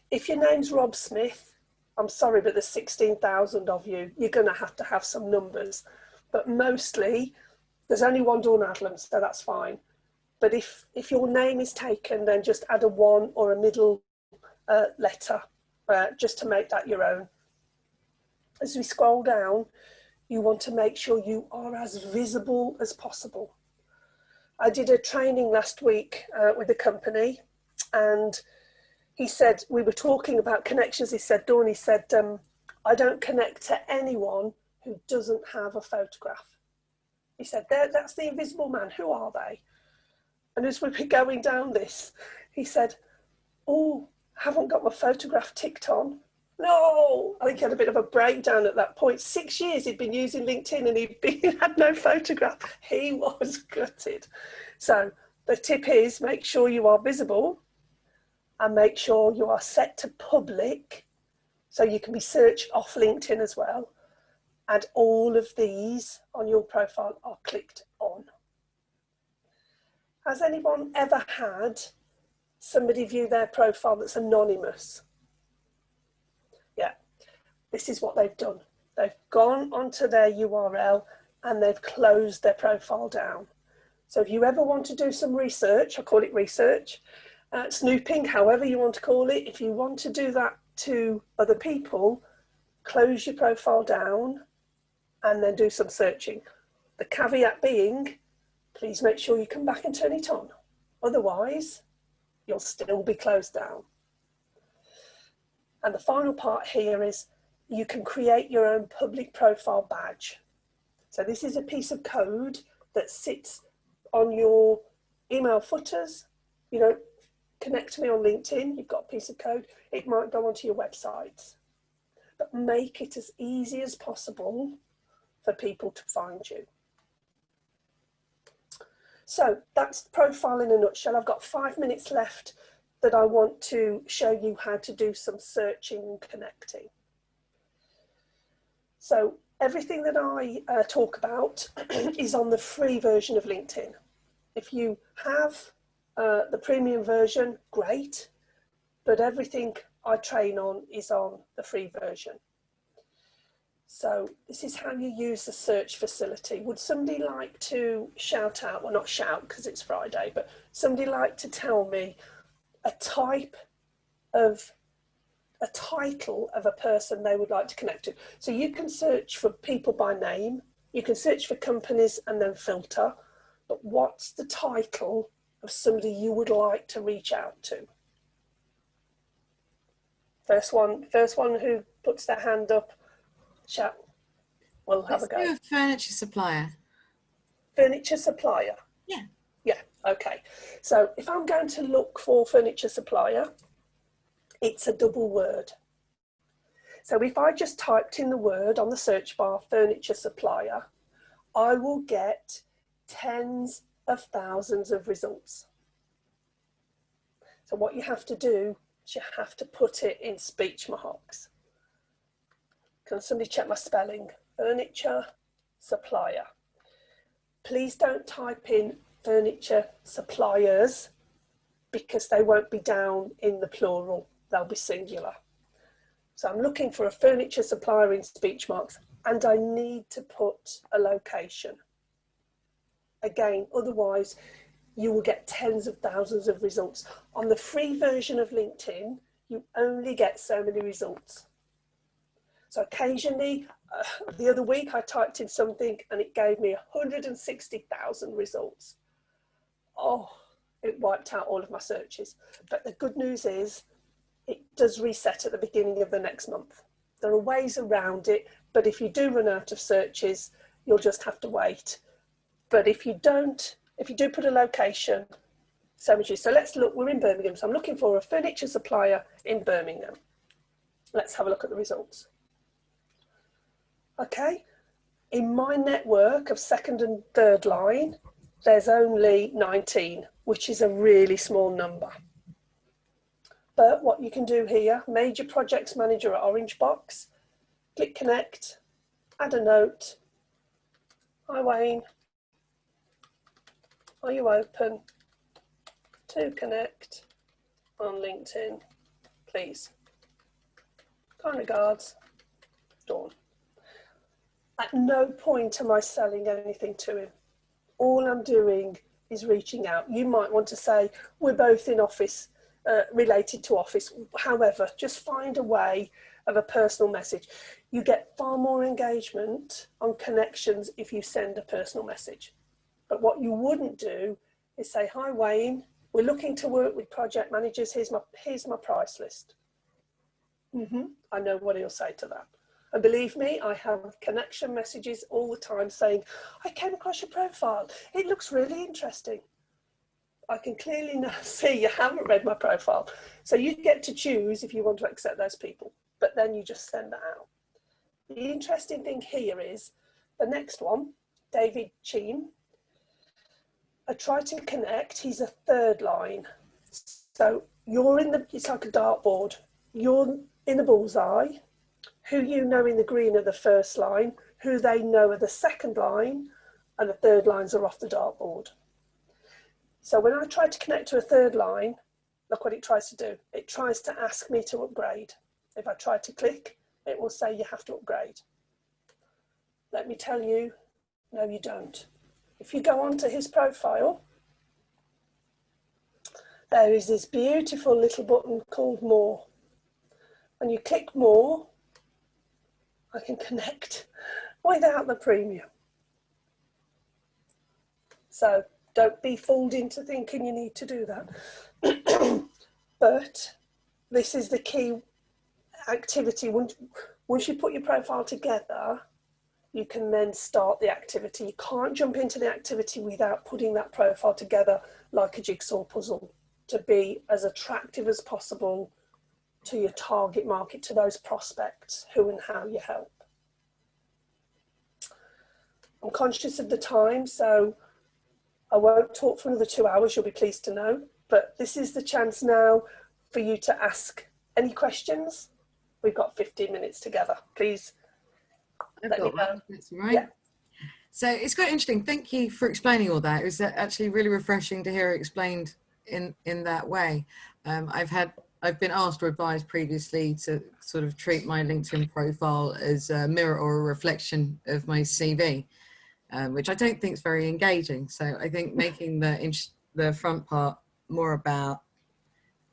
Speaker 2: If your name's Rob Smith, I'm sorry, but there's 16,000 of you. You're going to have some numbers, but mostly there's only one Dawn Adlam, so that's fine. But if your name is taken, then just add a 1 or a middle letter, just to make that your own. As we scroll down, you want to make sure you are as visible as possible. I did a training last week with a company, and he said, we were talking about connections. He said, Dawn, he said, I don't connect to anyone who doesn't have a photograph. He said, that's the invisible man. Who are they? And as we were going down this, he said, oh, haven't got my photograph ticked on. No, I think he had a bit of a breakdown at that point. 6 years he'd been using LinkedIn and he had no photograph. He was gutted. So the tip is make sure you are visible and make sure you are set to public so you can be searched off LinkedIn as well. And all of these on your profile are clicked on. Has anyone ever had somebody view their profile that's anonymous? Yeah, this is what they've done. They've gone onto their URL and they've closed their profile down. So if you ever want to do some research, I call it research, snooping, however you want to call it, if you want to do that to other people, close your profile down and then do some searching. The caveat being, please make sure you come back and turn it on. Otherwise, you'll still be closed down. And the final part here is you can create your own public profile badge. So this is a piece of code that sits on your email footers. You know, connect to me on LinkedIn, you've got a piece of code. It might go onto your websites, but make it as easy as possible for people to find you. So that's the profile in a nutshell. I've got 5 minutes left that I want to show you how to do some searching and connecting. So everything that I talk about is on the free version of LinkedIn. If you have the premium version, great, but everything I train on is on the free version. So this is how you use the search facility. Would somebody like to shout out, well not shout because it's Friday, but somebody like to tell me a type of, a title of a person they would like to connect to? So you can search for people by name, you can search for companies and then filter, but what's the title of somebody you would like to reach out to? First one who puts their hand up, shout. We'll have a go.
Speaker 7: Let's do a furniture supplier.
Speaker 2: Furniture supplier?
Speaker 7: Yeah.
Speaker 2: Yeah, okay. So if I'm going to look for furniture supplier, it's a double word. So if I just typed in the word on the search bar, furniture supplier, I will get tens of thousands of results. So what you have to do is you have to put it in speech marks. Can somebody check my spelling? Furniture supplier. Please don't type in furniture suppliers, because they won't be down in the plural, they'll be singular. So I'm looking for a furniture supplier in speech marks, and I need to put a location. Again, otherwise you will get tens of thousands of results. On the free version of LinkedIn, you only get so many results. So occasionally, the other week I typed in something and it gave me 160,000 results. Oh, it wiped out all of my searches. But the good news is it does reset at the beginning of the next month. There are ways around it, but if you do run out of searches, you'll just have to wait. But if you do put a location, so much use. So let's look, we're in Birmingham. So I'm looking for a furniture supplier in Birmingham. Let's have a look at the results. Okay, in my network of second and third line, there's only 19, which is a really small number. But what you can do here, Major Projects Manager at orange box, click connect, add a note. Hi Wayne, are you open to connect on LinkedIn, please? Kind regards, Dawn. At no point am I selling anything to him. All I'm doing is reaching out. You might want to say, we're both in office, related to office. However, just find a way of a personal message. You get far more engagement on connections if you send a personal message. But what you wouldn't do is say, hi Wayne, we're looking to work with project managers. Here's my price list. I know what he'll say to that. And believe me, I have connection messages all the time saying, I came across your profile. It looks really interesting. I can clearly now see you haven't read my profile. So you get to choose if you want to accept those people, but then you just send that out. The interesting thing here is the next one, David Cheam. I try to connect, he's a third line. So you're in the, it's like a dartboard. You're in the bullseye. Who you know in the green are the first line, who they know are the second line, and the third lines are off the dartboard. So when I try to connect to a third line, look what it tries to do. It tries to ask me to upgrade. If I try to click, it will say you have to upgrade. Let me tell you, no you don't. If you go onto his profile, there is this beautiful little button called More. When you click More, I can connect without the premium. So don't be fooled into thinking you need to do that. But this is the key activity. Once you put your profile together, you can then start the activity. You can't jump into the activity without putting that profile together like a jigsaw puzzle to be as attractive as possible to your target market, to those prospects, who and how you help. I'm conscious of the time, so I won't talk for another 2 hours, you'll be pleased to know, but this is the chance now for you to ask any questions. We've got 15 minutes together, please.
Speaker 7: I've got one, that's right. Yeah. So it's quite interesting. Thank you for explaining all that. It was actually really refreshing to hear it explained in that way. I've been asked or advised previously to sort of treat my LinkedIn profile as a mirror or a reflection of my CV, which I don't think is very engaging. So I think making the front part more about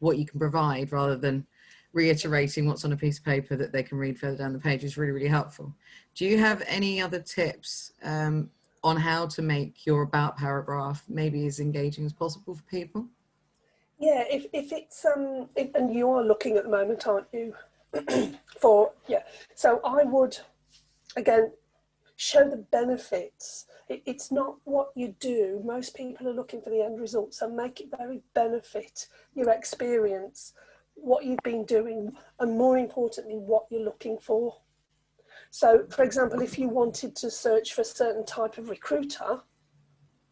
Speaker 7: what you can provide rather than reiterating what's on a piece of paper that they can read further down the page is really, really helpful. Do you have any other tips on how to make your about paragraph maybe as engaging as possible for people?
Speaker 2: Yeah, if it's, and you are looking at the moment, aren't you? So I would, again, show the benefits. It's not what you do. Most people are looking for the end result, so make it very benefit your experience, what you've been doing, and more importantly, what you're looking for. So, for example, if you wanted to search for a certain type of recruiter,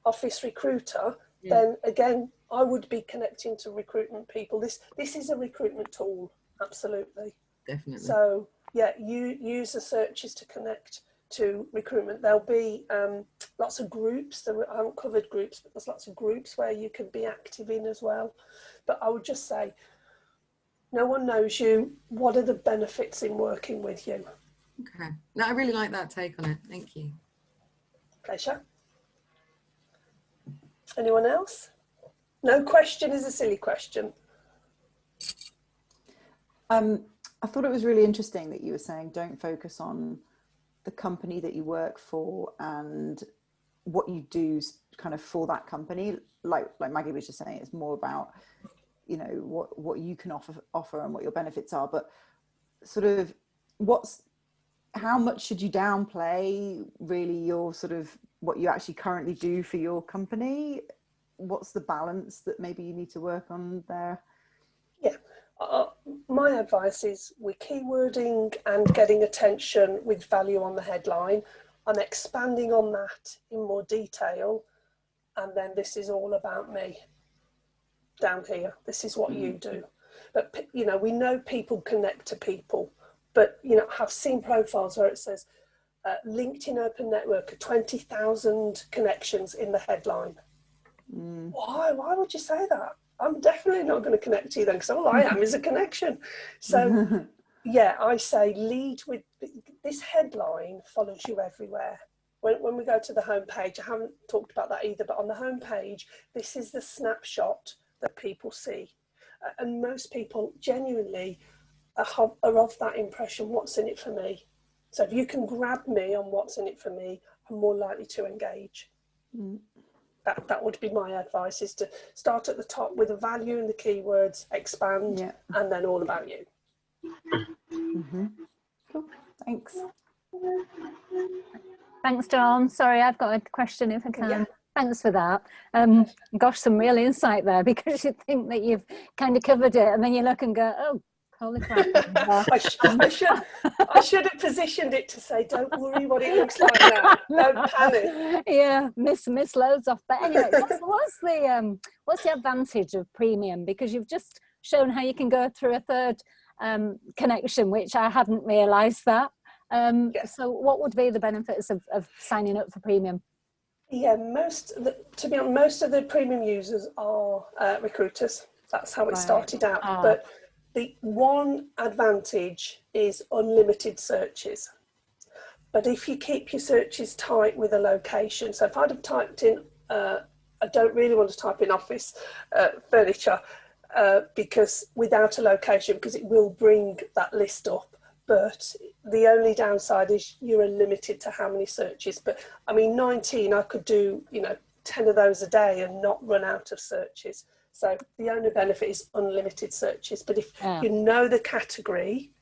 Speaker 2: office recruiter, then again, I would be connecting to recruitment people. This is a recruitment tool, absolutely.
Speaker 7: Definitely.
Speaker 2: So yeah, you use the searches to connect to recruitment, there'll be lots of groups. I haven't covered groups, but there's lots of groups where you can be active in as well. But I would just say, no one knows you. What are the benefits in working with you?
Speaker 7: Okay. No, I really like that take on it. Thank you.
Speaker 2: Pleasure. Anyone else? No question is a silly question.
Speaker 1: I thought it was really interesting that you were saying don't focus on the company that you work for and what you do kind of for that company. Like Maggie was just saying, it's more about, you know, what you can offer and what your benefits are. But sort of how much should you downplay really your sort of what you actually currently do for your company? What's the balance that maybe you need to work on there?
Speaker 2: Yeah. My advice is we're keywording and getting attention with value on the headline. I'm expanding on that in more detail, and then this is all about me down here. This is what you do. But, you know, we know people connect to people, but, you know, I've seen profiles where it says LinkedIn Open Network, 20,000 connections in the headline. Why would you say that? I'm definitely not going to connect to you then, because all I am is a connection. So yeah, I say lead with this headline follows you everywhere. When we go to the homepage, I haven't talked about that either, but on the homepage, this is the snapshot that people see. And most people genuinely are of that impression, what's in it for me? So if you can grab me on what's in it for me, I'm more likely to engage. That would be my advice, is to start at the top with the value and the keywords, expand, and then all about you.
Speaker 1: Cool. Thanks.
Speaker 8: Thanks, Dawn. Sorry, I've got a question if I can.
Speaker 2: Yeah.
Speaker 8: Thanks for that. Gosh, some real insight there, because you think that you've kind of covered it and then you look and go, oh, holy crap.
Speaker 2: I should have positioned it to say, don't worry what it looks like now. Don't panic.
Speaker 8: Yeah, miss loads off. But anyway, what's the advantage of premium? Because you've just shown how you can go through a third connection, which I hadn't realised that. So what would be the benefits of signing up for premium?
Speaker 2: Yeah, most of the premium users are recruiters. That's how it started out. But the one advantage is unlimited searches. But if you keep your searches tight with a location, so if I'd have typed in, I don't really want to type in office furniture because without a location, because it will bring that list up. But the only downside is you're limited to how many searches. But I mean, 19, I could do, 10 of those a day and not run out of searches. So the only benefit is unlimited searches. But if you know the category,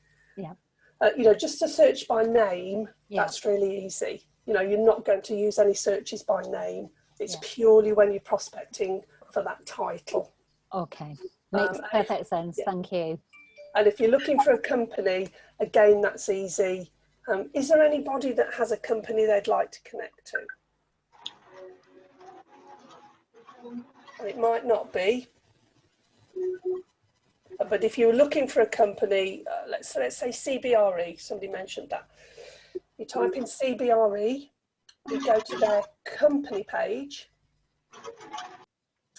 Speaker 2: just to search by name, that's really easy. You're not going to use any searches by name. It's purely when you're prospecting for that title.
Speaker 8: Okay, makes perfect sense. Thank you.
Speaker 2: And if you're looking for a company, again, that's easy. Is there anybody that has a company they'd like to connect to? And it might not be. But if you're looking for a company, let's say CBRE, somebody mentioned that. You type in CBRE, you go to their company page.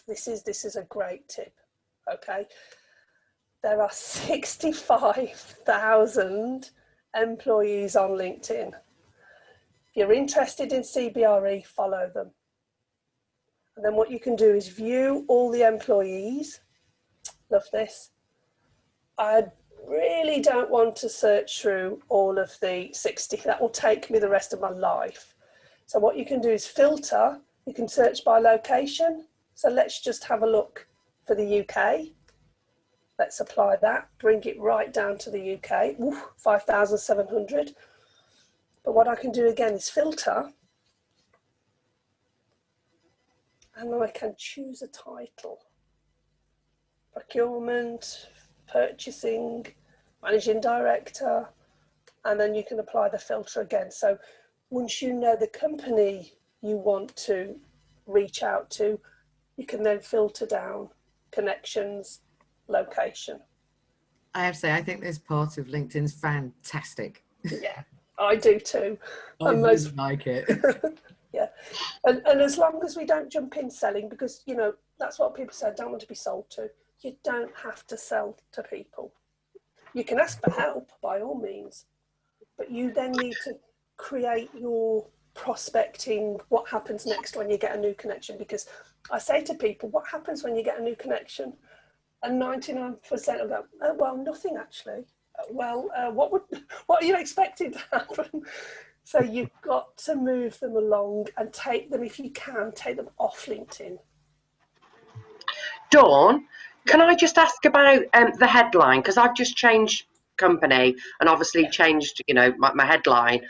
Speaker 2: This is a great tip, okay? There are 65,000 employees on LinkedIn. If you're interested in CBRE, follow them. And then what you can do is view all the employees. Love this. I really don't want to search through all of the 60. That will take me the rest of my life. So what you can do is filter. You can search by location. So let's just have a look for the UK. Let's apply that, bring it right down to the UK, 5,700. But what I can do again is filter, and I can choose a title. Procurement, purchasing, managing director, and then you can apply the filter again. So once you know the company you want to reach out to, you can then filter down connections, location.
Speaker 7: I have to say, I think this part of LinkedIn's fantastic.
Speaker 2: Yeah. I do too.
Speaker 7: I
Speaker 2: And
Speaker 7: really like it.
Speaker 2: yeah, and as long as we don't jump in selling, because you know that's what people say, don't want to be sold to. You don't have to sell to people. You can ask for help by all means, but you then need to create your prospecting, what happens next when you get a new connection. Because I say to people, what happens when you get a new connection? And 99% of them, oh, well, nothing actually. Well, what are you expecting to happen? So you've got to move them along and take them, if you can, take them off LinkedIn.
Speaker 5: Dawn, can I just ask about the headline? Because I've just changed company and obviously changed, you know, my headline.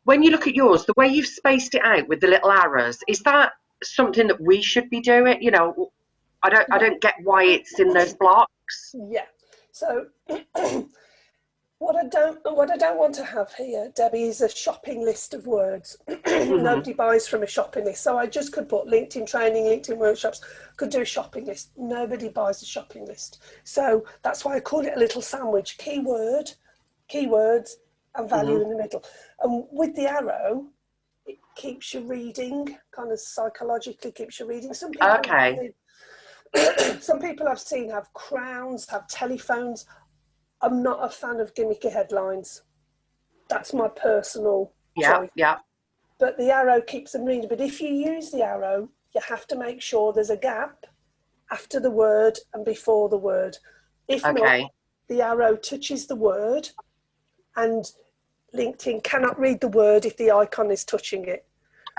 Speaker 5: When you look at yours, the way you've spaced it out with the little arrows, is that something that we should be doing? You know, I don't get why it's in those blocks.
Speaker 2: Yeah. So what I don't want to have here, Debbie, is a shopping list of words. Nobody buys from a shopping list. So I just could put LinkedIn training, LinkedIn workshops, could do a shopping list. Nobody buys a shopping list. So that's why I call it a little sandwich. Keyword, keywords, and value in the middle. And with the arrow, it keeps you reading, kind of psychologically keeps you reading. Some people some people I've seen have crowns, have telephones. I'm not a fan of gimmicky headlines. That's my personal choice.
Speaker 5: Yeah.
Speaker 2: But the arrow keeps them reading. But if you use the arrow, you have to make sure there's a gap after the word and before the word. If not, the arrow touches the word, and LinkedIn cannot read the word if the icon is touching it.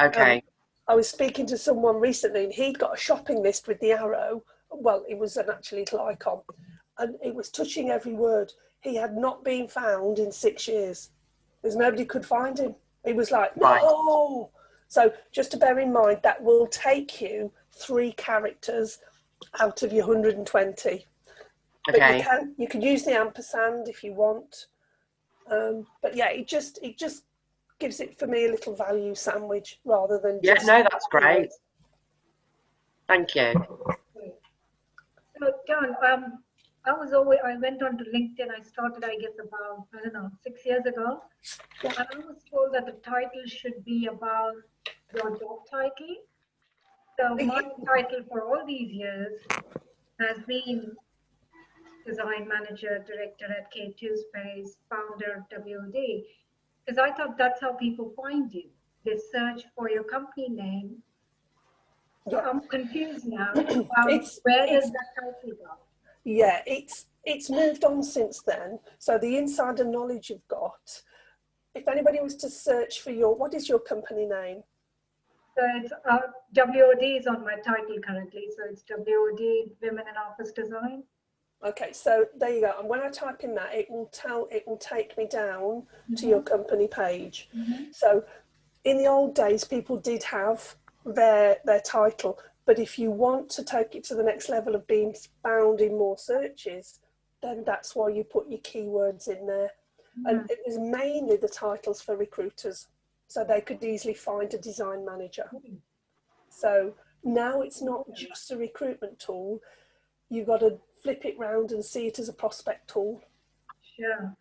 Speaker 5: Okay.
Speaker 2: I was speaking to someone recently, and he'd got a shopping list with the arrow. Well, it was an actually little icon, and it was touching every word. He had not been found in 6 years. There's nobody could find him. He was like, no. So just to bear in mind, that will take you 3 characters out of your 120.
Speaker 5: Okay.
Speaker 2: But you can use the ampersand if you want. But yeah, it just gives it, for me, a little value sandwich rather than just...
Speaker 5: Yeah, no, that's great. Thank you.
Speaker 3: So, Dawn, I went on to LinkedIn. I started, I guess, about, 6 years ago. And I was told that the title should be about your job title. So my title for all these years has been design manager, director at K2 Space, founder of WOD. Because I thought that's how people find you. They search for your company name. So I'm confused now. Where does that title go?
Speaker 2: Yeah, it's moved on since then. So the insider knowledge you've got, if anybody was to search for what is your company name?
Speaker 3: So it's WOD is on my title currently. So it's WOD Women in Office Design.
Speaker 2: Okay, so there you go. And when I type in that, it will take me down to your company page. So in the old days, people did have their title, but if you want to take it to the next level of being found in more searches, then that's why you put your keywords in there. And it was mainly the titles for recruiters, so they could easily find a design manager. So now it's not just a recruitment tool. You've got to flip it round and see it as a prospect tool.
Speaker 3: Sure.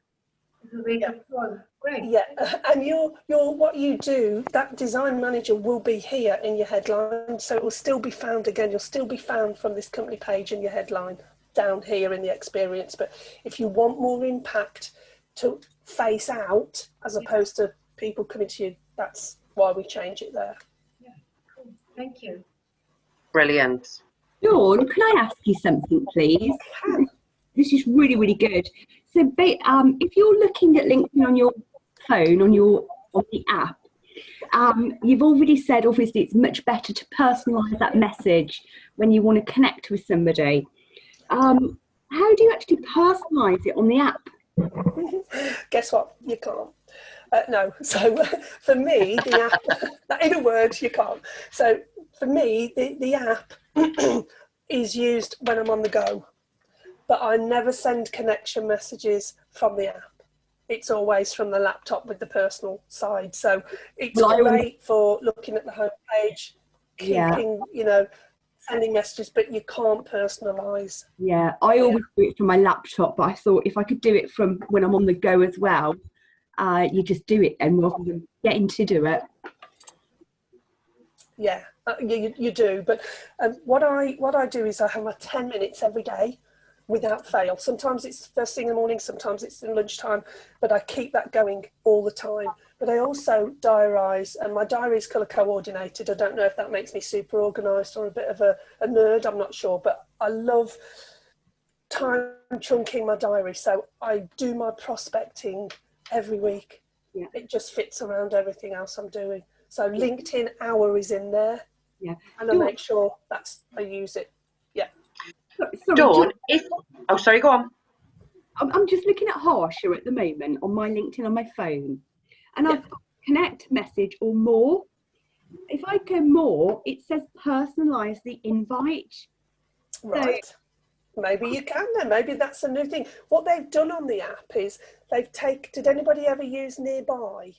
Speaker 3: It's a way to call. Great.
Speaker 2: Yeah, and what you do, that design manager will be here in your headline, so it will still be found again. You'll still be found from this company page in your headline down here in the experience. But if you want more impact to face out as opposed to people coming to you, that's why we change it there.
Speaker 3: Yeah, cool. Thank you.
Speaker 5: Brilliant.
Speaker 9: Dawn, can I ask you something, please? This is really, really good. So, if you're looking at LinkedIn on your phone, on the app, you've already said, obviously, it's much better to personalise that message when you want to connect with somebody. How do you actually personalise it on the app?
Speaker 2: Guess what? You can't. No. So for me, the app, in a word, you can't. So for me, the app is used when I'm on the go, but I never send connection messages from the app. It's always from the laptop with the personal side. So it's great for looking at the homepage, keeping, sending messages, but you can't personalise.
Speaker 9: Yeah, I always do it from my laptop, but I thought if I could do it from when I'm on the go as well, you just do it then rather than getting to do it.
Speaker 2: Yeah, you do. But what I do is I have my 10 minutes every day without fail. Sometimes it's first thing in the morning, sometimes it's in lunchtime, but I keep that going all the time. But I also diarise, and my diary is colour coordinated. I don't know if that makes me super organised or a bit of a nerd, I'm not sure, but I love time chunking my diary. So I do my prospecting every week.
Speaker 9: Yeah.
Speaker 2: It just fits around everything else I'm doing. So LinkedIn hour is in there.
Speaker 9: Yeah.
Speaker 2: And I make sure I use it. Yeah.
Speaker 9: Sorry,
Speaker 5: Dawn, sorry, go on.
Speaker 9: I'm just looking at Harsha at the moment on my LinkedIn on my phone, and I've got connect, message, or more. If I go more, it says personalise the invite.
Speaker 2: Right. So, maybe you can then. Maybe that's a new thing. What they've done on the app is did anybody ever use Nearby?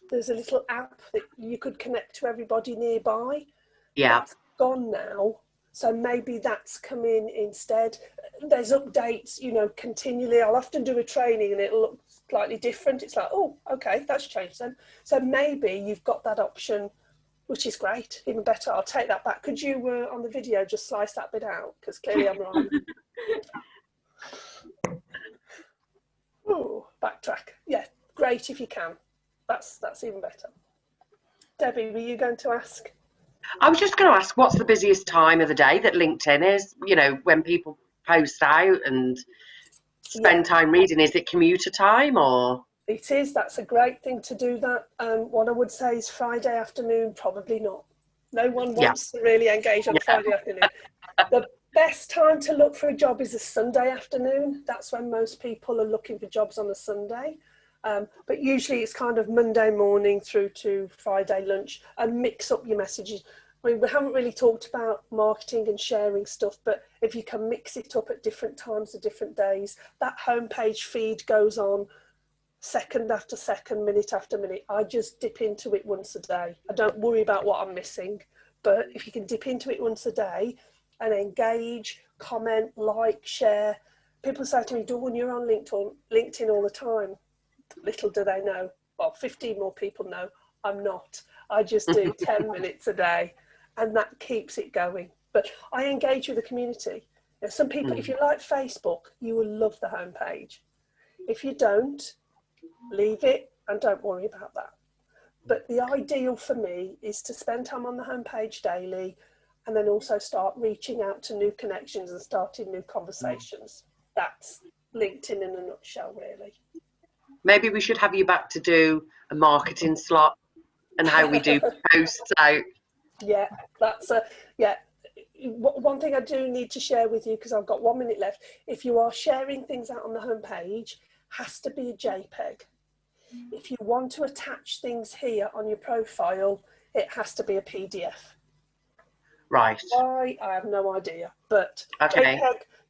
Speaker 2: There's a little app that you could connect to everybody nearby.
Speaker 5: Yeah.
Speaker 2: That's gone now. So maybe that's come in instead. There's updates, continually. I'll often do a training and it'll look slightly different. It's like, oh, okay, that's changed then. So maybe you've got that option, which is great, even better. I'll take that back. Could you, on the video, just slice that bit out? Because clearly I'm wrong. Oh, backtrack. Yeah, great if you can. That's even better. Debbie, were you going to ask?
Speaker 5: I was just going to ask, what's the busiest time of the day that LinkedIn is? When people post out and spend time reading, is it commuter time or?
Speaker 2: It is. That's a great thing to do that. What I would say is Friday afternoon, probably not. No one wants to really engage on Friday afternoon. The best time to look for a job is a Sunday afternoon. That's when most people are looking for jobs on a Sunday. But usually it's kind of Monday morning through to Friday lunch, and mix up your messages. I mean, we haven't really talked about marketing and sharing stuff, but if you can mix it up at different times of different days, that homepage feed goes on second after second, minute after minute. I just dip into it once a day. I don't worry about what I'm missing, but if you can dip into it once a day and engage, comment, like, share. People say to me, Dawn, you're on LinkedIn all the time. Little do they know, well, 15 more people know I'm not. I just do 10 minutes a day, and that keeps it going. But I engage with the community. Some people, if you like Facebook, you will love the homepage. If you don't, leave it and don't worry about that. But the ideal for me is to spend time on the homepage daily, and then also start reaching out to new connections and starting new conversations. That's LinkedIn in a nutshell, really.
Speaker 5: Maybe we should have you back to do a marketing slot and how we do posts out.
Speaker 2: Yeah, that's one thing I do need to share with you, because I've got 1 minute left. If you are sharing things out on the homepage, has to be a JPEG. If you want to attach things here on your profile, it has to be a PDF.
Speaker 5: Right.
Speaker 2: Why? I have no idea. But
Speaker 5: okay.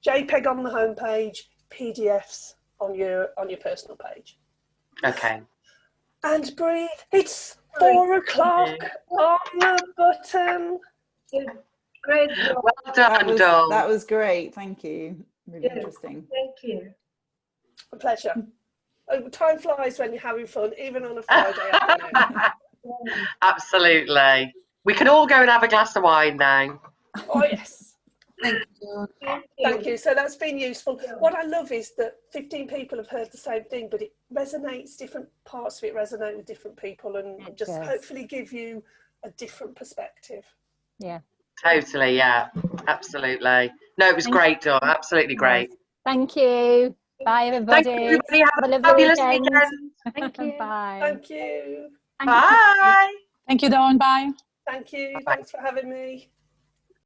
Speaker 2: JPEG on the homepage, PDFs on your personal page.
Speaker 5: Okay.
Speaker 2: And breathe. It's 4 o'clock on the button.
Speaker 3: Great.
Speaker 5: Well done, Dawn.
Speaker 1: That was great. Thank you. Really interesting.
Speaker 3: Thank you.
Speaker 2: A pleasure. Time flies when you're having fun, even on a Friday afternoon.
Speaker 5: Absolutely. We can all go and have a glass of wine now.
Speaker 2: Oh, yes.
Speaker 7: Thank you.
Speaker 2: Thank you. So that's been useful. What I love is that 15 people have heard the same thing, but it resonates, different parts of it resonate with different people, and just hopefully give you a different perspective.
Speaker 8: Yeah.
Speaker 5: Totally, yeah. Absolutely. No, it was great, Dawn. Absolutely great.
Speaker 8: Thank you. Bye, everybody.
Speaker 5: Thank you, everybody. Have a
Speaker 8: lovely
Speaker 5: fabulous
Speaker 8: weekend.
Speaker 9: Thank you.
Speaker 8: Bye.
Speaker 2: Thank you.
Speaker 5: Bye.
Speaker 10: Thank you, Dawn. Bye.
Speaker 2: Thank you.
Speaker 5: Bye-bye.
Speaker 2: Thanks for having me.